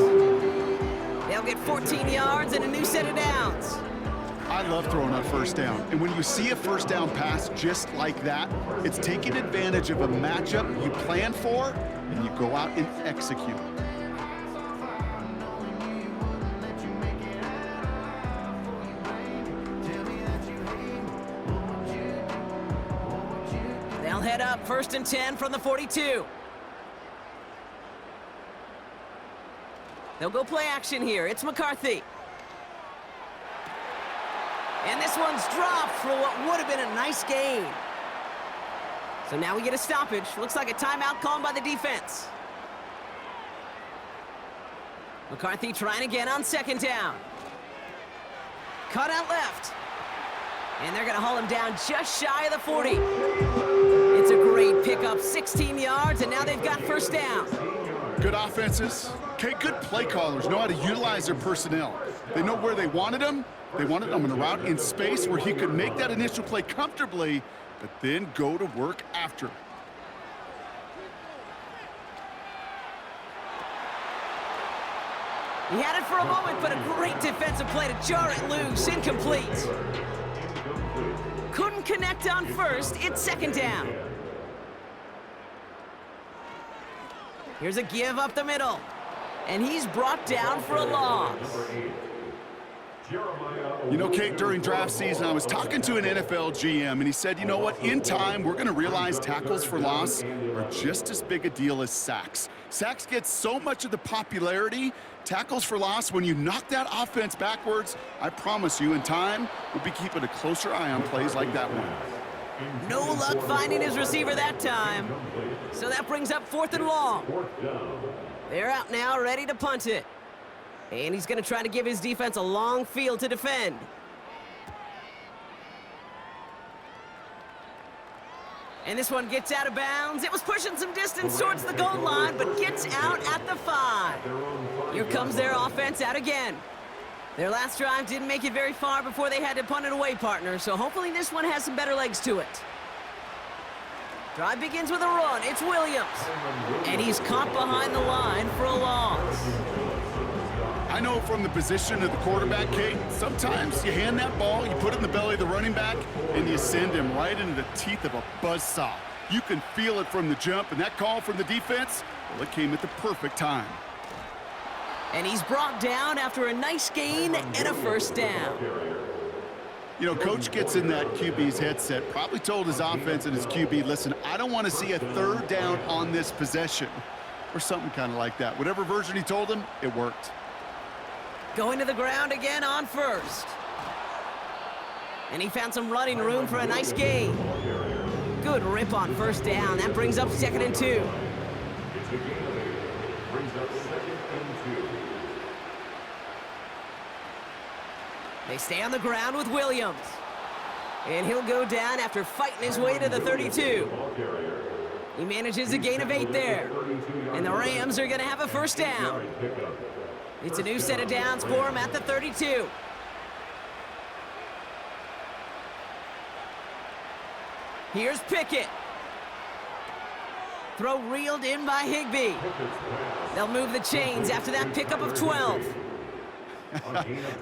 They'll get 14 yards and a new set of downs. I love throwing on 1st down. And when you see a 1st down pass just like that, it's taking advantage of a matchup you plan for, and you go out and execute. They'll head up 1st and 10 from the 42. They'll go play action here. It's McCarthy. And this one's dropped for what would have been a nice gain. So now we get a stoppage. Looks like a timeout called by the defense. McCarthy trying again on 2nd down. Cut out left. And they're going to haul him down just shy of the 40. It's a great pickup, 16 yards, and now they've got 1st down. Good offenses. Okay, good play callers know how to utilize their personnel. They know where they wanted them. They wanted them in a route in space where he could make that initial play comfortably, but then go to work after. He had it for a moment, but a great defensive play to jar it loose. Incomplete. Couldn't connect on 1st. It's 2nd down. Here's a give up the middle. And he's brought down for a loss. You know, Kate, during draft season, I was talking to an NFL GM, and he said, you know what, in time, we're going to realize tackles for loss are just as big a deal as sacks. Sacks get so much of the popularity. Tackles for loss, when you knock that offense backwards, I promise you, in time, we'll be keeping a closer eye on plays like that one. No luck finding his receiver that time. So that brings up 4th and long. They're out now, ready to punt it. And he's going to try to give his defense a long field to defend. And this one gets out of bounds. It was pushing some distance towards the goal line, but gets out at the 5. Here comes their offense out again. Their last drive didn't make it very far before they had to punt it away, partner, so hopefully this one has some better legs to it. Drive begins with a run. It's Williams. And he's caught behind the line for a loss. I know from the position of the quarterback, Kate, sometimes you hand that ball, you put it in the belly of the running back, and you send him right into the teeth of a buzzsaw. You can feel it from the jump, and that call from the defense, well, it came at the perfect time. And he's brought down after a nice gain and a first down. You know, Coach gets in that QB's headset, probably told his offense and his QB, listen, I don't want to see a 3rd down on this possession, or something kind of like that. Whatever version he told him, it worked. Going to the ground again on 1st. And he found some running room for a nice gain. Good rip on 1st down. That brings up 2nd and 2. It's a gain of 8. Brings up 2nd and 2. They stay on the ground with Williams. And he'll go down after fighting his way to the 32. He manages a gain of 8 there. And the Rams are going to have a first down. It's a new set of downs for him at the 32. Here's Pickett. Throw reeled in by Higbee. They'll move the chains after that pickup of 12.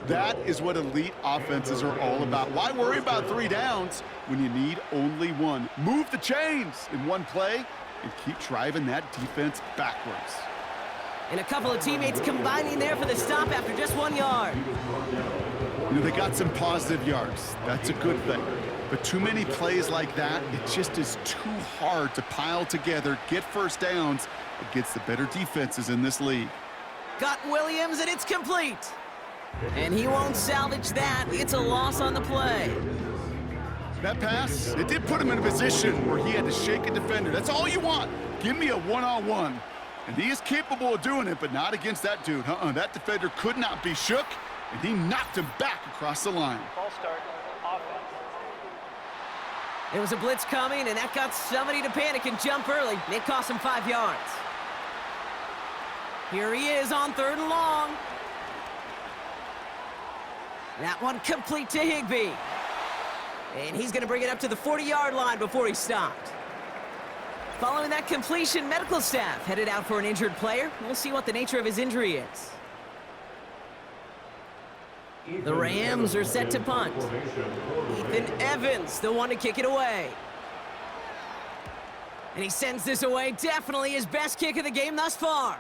That is what elite offenses are all about. Why worry about 3 downs when you need only 1? Move the chains in one play and keep driving that defense backwards. And a couple of teammates combining there for the stop after just 1 yard. You know, they got some positive yards. That's a good thing. But too many plays like that, it just is too hard to pile together, get first downs against the better defenses in this league. Got Williams, and it's complete. And he won't salvage that. It's a loss on the play. That pass, it did put him in a position where he had to shake a defender. That's all you want. Give me a one-on-one. And he is capable of doing it, but not against that dude. That defender could not be shook, and he knocked him back across the line. False start. Offense. There was a blitz coming, and that got somebody to panic and jump early. It cost him 5 yards. Here he is on 3rd and long. That one complete to Higbee. And he's going to bring it up to the 40-yard line before he stopped. Following that completion, medical staff headed out for an injured player. We'll see what the nature of his injury is. The Rams are set to punt. Ethan Evans, the one to kick it away. And he sends this away. Definitely his best kick of the game thus far.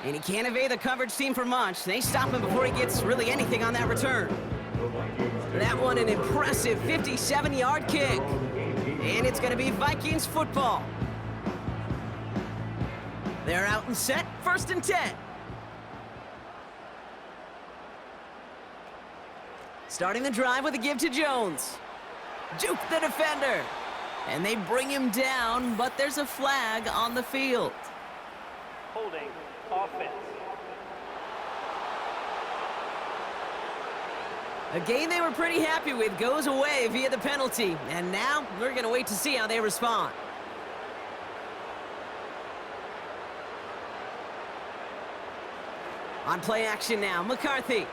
And he can't evade the coverage team for much. They stop him before he gets really anything on that return. That one an impressive 57-yard kick. And it's going to be Vikings football. They're out and set, 1st and 10. Starting the drive with a give to Jones. Juke the defender. And they bring him down, but there's a flag on the field. Holding. Offense. A game they were pretty happy with goes away via the penalty. And now we're going to wait to see how they respond. On play action now, McCarthy.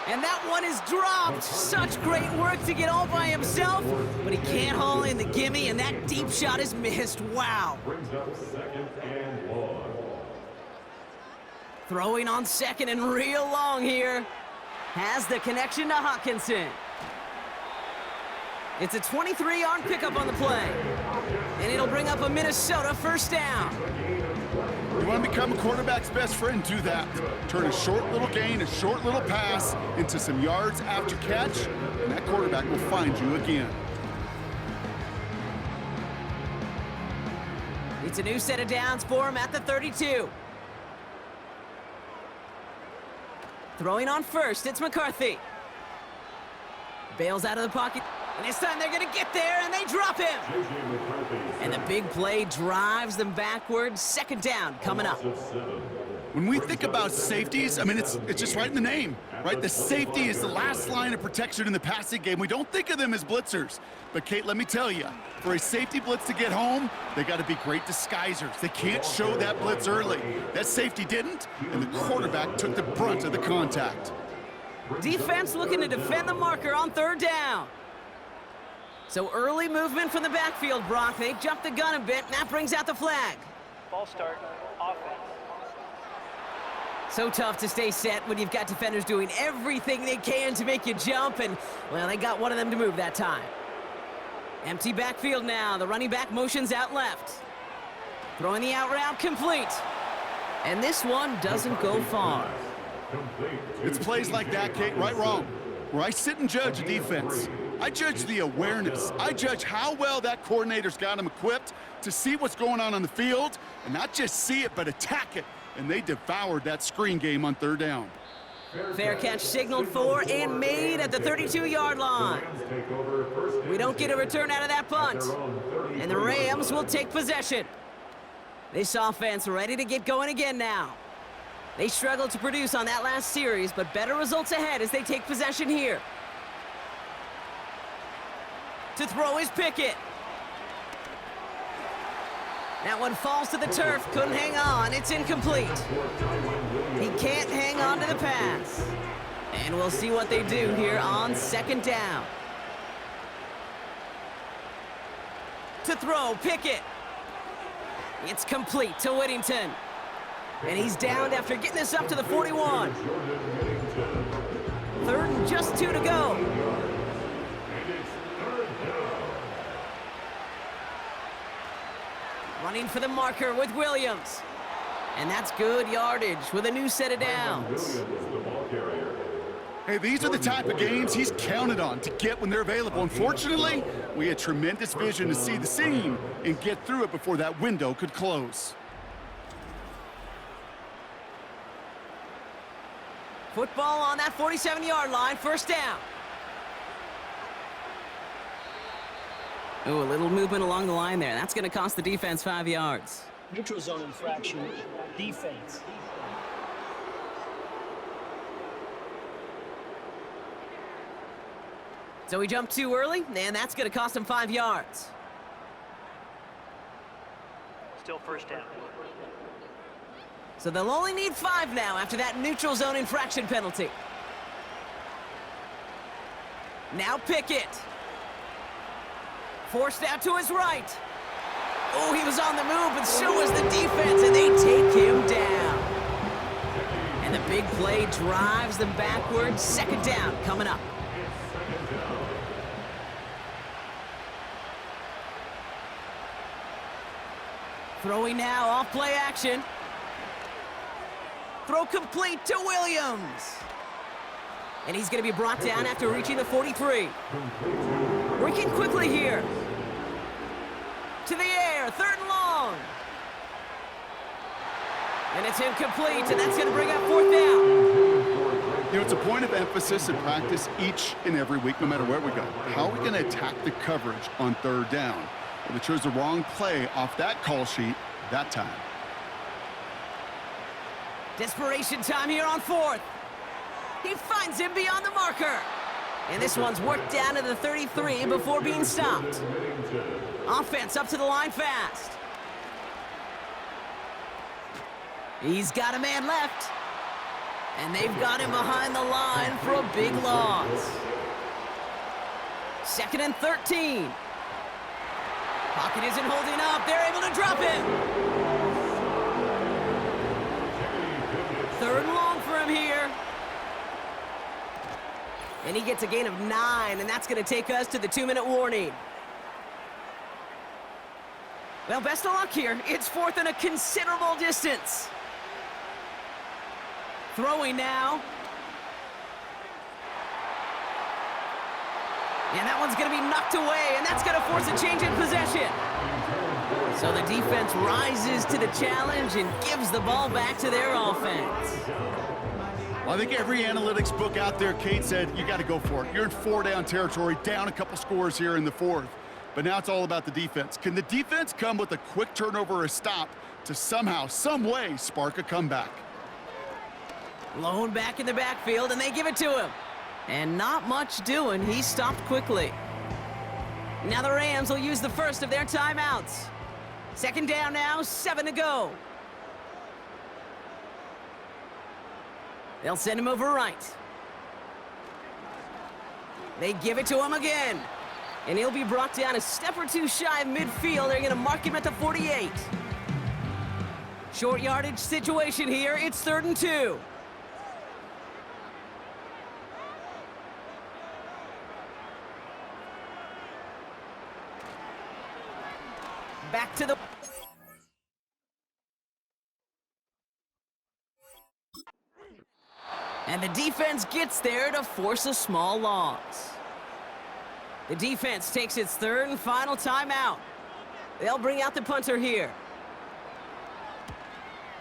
And that one is dropped. Such great work to get all by himself, but he can't haul in the gimme, and that deep shot is missed. Wow. Brings up 2nd and 1. Throwing on 2nd and real long here. Has the connection to Hawkinson. It's a 23-yard pickup on the play. And it'll bring up a Minnesota first down. You want to become a quarterback's best friend, do that. Turn a short little gain, a short little pass into some yards after catch, and that quarterback will find you again. It's a new set of downs for him at the 32. Throwing on first, it's McCarthy. Bails out of the pocket, and this time they're going to get there, and they drop him. And the big play drives them backwards. Second down coming up. When we think about safeties, I mean, it's just right in the name, right? The safety is the last line of protection in the passing game. We don't think of them as blitzers. But, Kate, let me tell you, for a safety blitz to get home, they got to be great disguisers. They can't show that blitz early. That safety didn't, and the quarterback took the brunt of the contact. Defense looking to defend the marker on third down. So early movement from the backfield, Brock. They jumped the gun a bit, and that brings out the flag. Ball start, offense. So tough to stay set when you've got defenders doing everything they can to make you jump, and, well, they got one of them to move that time. Empty backfield now. The running back motions out left. Throwing the out route complete. And this one doesn't go far. It's plays like that, Kate, right, wrong, where I sit and judge a defense. I judge the awareness. I judge how well that coordinator's got them equipped to see what's going on the field, and not just see it, but attack it. And they devoured that screen game on third down. Fair catch signaled for and made at the 32-yard line. We don't get a return out of that punt. And the Rams will take possession. This offense ready to get going again now. They struggled to produce on that last series, but better results ahead as they take possession here. To throw is Pickett. That one falls to the turf, couldn't hang on, it's incomplete. He can't hang on to the pass. And we'll see what they do here on second down. To throw, Pickett. It's complete to Whittington. And he's downed after getting this up to the 41. Third and just 2 to go. Running for the marker with Williams. And that's good yardage with a new set of downs. Hey, these are the type of games he's counted on to get when they're available. Unfortunately, we had tremendous vision to see the seam and get through it before that window could close. Football on that 47-yard line, first down. Ooh, a little movement along the line there. That's going to cost the defense 5 yards. Neutral zone infraction, defense. So he jumped too early, and that's going to cost him 5 yards. Still first down. So they'll only need 5 now after that neutral zone infraction penalty. Now Pickett. Forced out to his right. Oh, he was on the move, but so was the defense, and they take him down. And the big play drives them backwards. Second down coming up. Throwing now, off play action. Throw complete to Williams. And he's going to be brought down after reaching the 43. Working quickly here. To the air, third and long. And it's incomplete, and that's going to bring up fourth down. You know, it's a point of emphasis in practice each and every week, no matter where we go. How are we going to attack the coverage on third down? Well, they chose the wrong play off that call sheet that time. Desperation time here on fourth. He finds him beyond the marker. And this one's worked down to the 33 before being stopped. Offense up to the line fast. He's got a man left. And they've got him behind the line for a big loss. Second and 13. Pocket isn't holding up. They're able to drop him. Third and long for him here. And he gets a gain of 9, and that's going to take us to the 2-minute warning. Well, best of luck here. It's fourth and a considerable distance. Throwing now. And that one's going to be knocked away, and that's going to force a change in possession. So the defense rises to the challenge and gives the ball back to their offense. I think every analytics book out there, Kate, said you got to go for it. You're in 4-down territory, down a couple scores here in the fourth. But now it's all about the defense. Can the defense come with a quick turnover or a stop to somehow, some way, spark a comeback? Blown back in the backfield, and they give it to him. And not much doing. He stopped quickly. Now the Rams will use the first of their timeouts. 2nd down now, 7 to go. They'll send him over right. They give it to him again. And he'll be brought down a step or two shy of midfield. They're going to mark him at the 48. Short yardage situation here. It's 3rd and 2. Back to the... And the defense gets there to force a small loss. The defense takes its 3rd and final timeout. They'll bring out the punter here.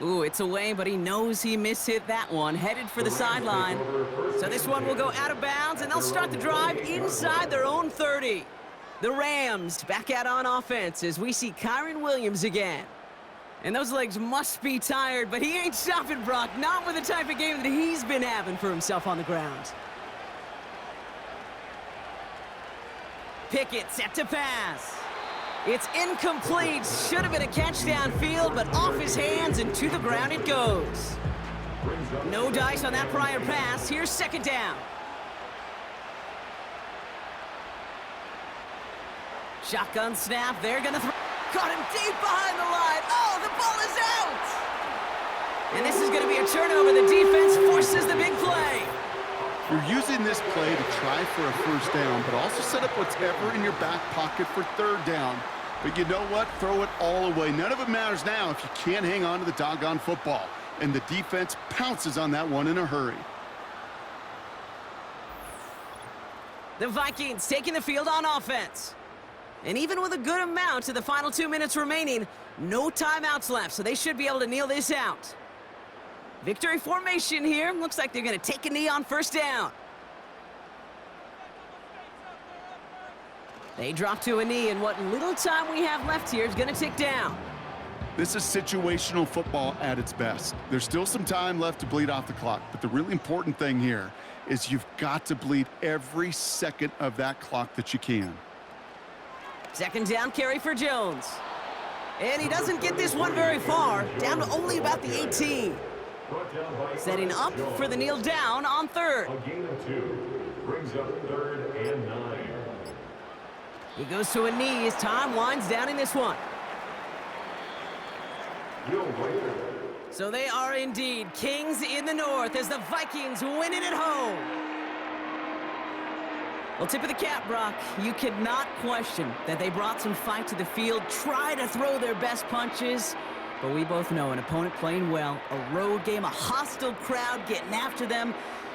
Ooh, it's away, but he knows he mishit that one. Headed for the sideline. So this one will go out of bounds, and they'll start the drive inside their own 30. The Rams back out on offense as we see Kyron Williams again. And those legs must be tired, but he ain't stopping, Brock. Not with the type of game that he's been having for himself on the ground. Pickett set to pass. It's incomplete. Should have been a catch downfield, but off his hands and to the ground it goes. No dice on that prior pass. Here's 2nd down. Shotgun snap. They're going to throw. Caught him deep behind the line. Oh, the ball is out. And this is going to be a turnover. The defense forces the big play. You're using this play to try for a 1st down, but also set up whatever in your back pocket for 3rd down. But you know what? Throw it all away. None of it matters now if you can't hang on to the doggone football. And the defense pounces on that one in a hurry. The Vikings taking the field on offense. And even with a good amount to the final 2 minutes remaining, no timeouts left, so they should be able to kneel this out. Victory formation here. Looks like they're going to take a knee on 1st down. They drop to a knee, and what little time we have left here is going to tick down. This is situational football at its best. There's still some time left to bleed off the clock, but the really important thing here is you've got to bleed every second of that clock that you can. 2nd down carry for Jones. And he doesn't get this one very far, down to only about the 18. Setting up for the kneel down on 3rd. A gain of 2 brings up 3rd and 9. He goes to a knee as time winds down in this one. So they are indeed kings in the north as the Vikings win it at home. Well, tip of the cap, Brock. You cannot question that they brought some fight to the field, try to throw their best punches. But we both know an opponent playing well, a road game, a hostile crowd getting after them,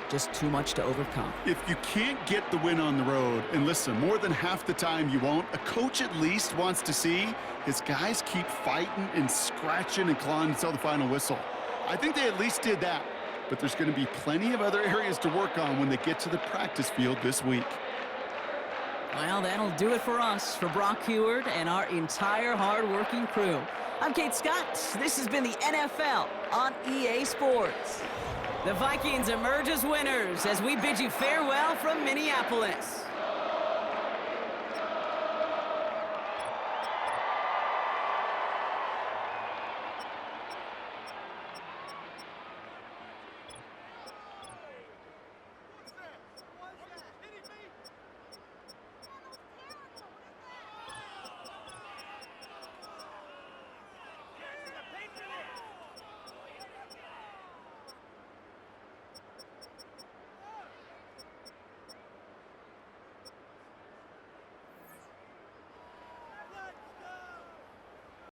just too much to overcome. If you can't get the win on the road, and listen, more than half the time you won't, a coach at least wants to see his guys keep fighting and scratching and clawing until the final whistle. I think they at least did that, but there's going to be plenty of other areas to work on when they get to the practice field this week. Well, that'll do it for us, for Brock Heward and our entire hard-working crew. I'm Kate Scott. This has been the NFL on EA Sports. The Vikings emerge as winners as we bid you farewell from Minneapolis.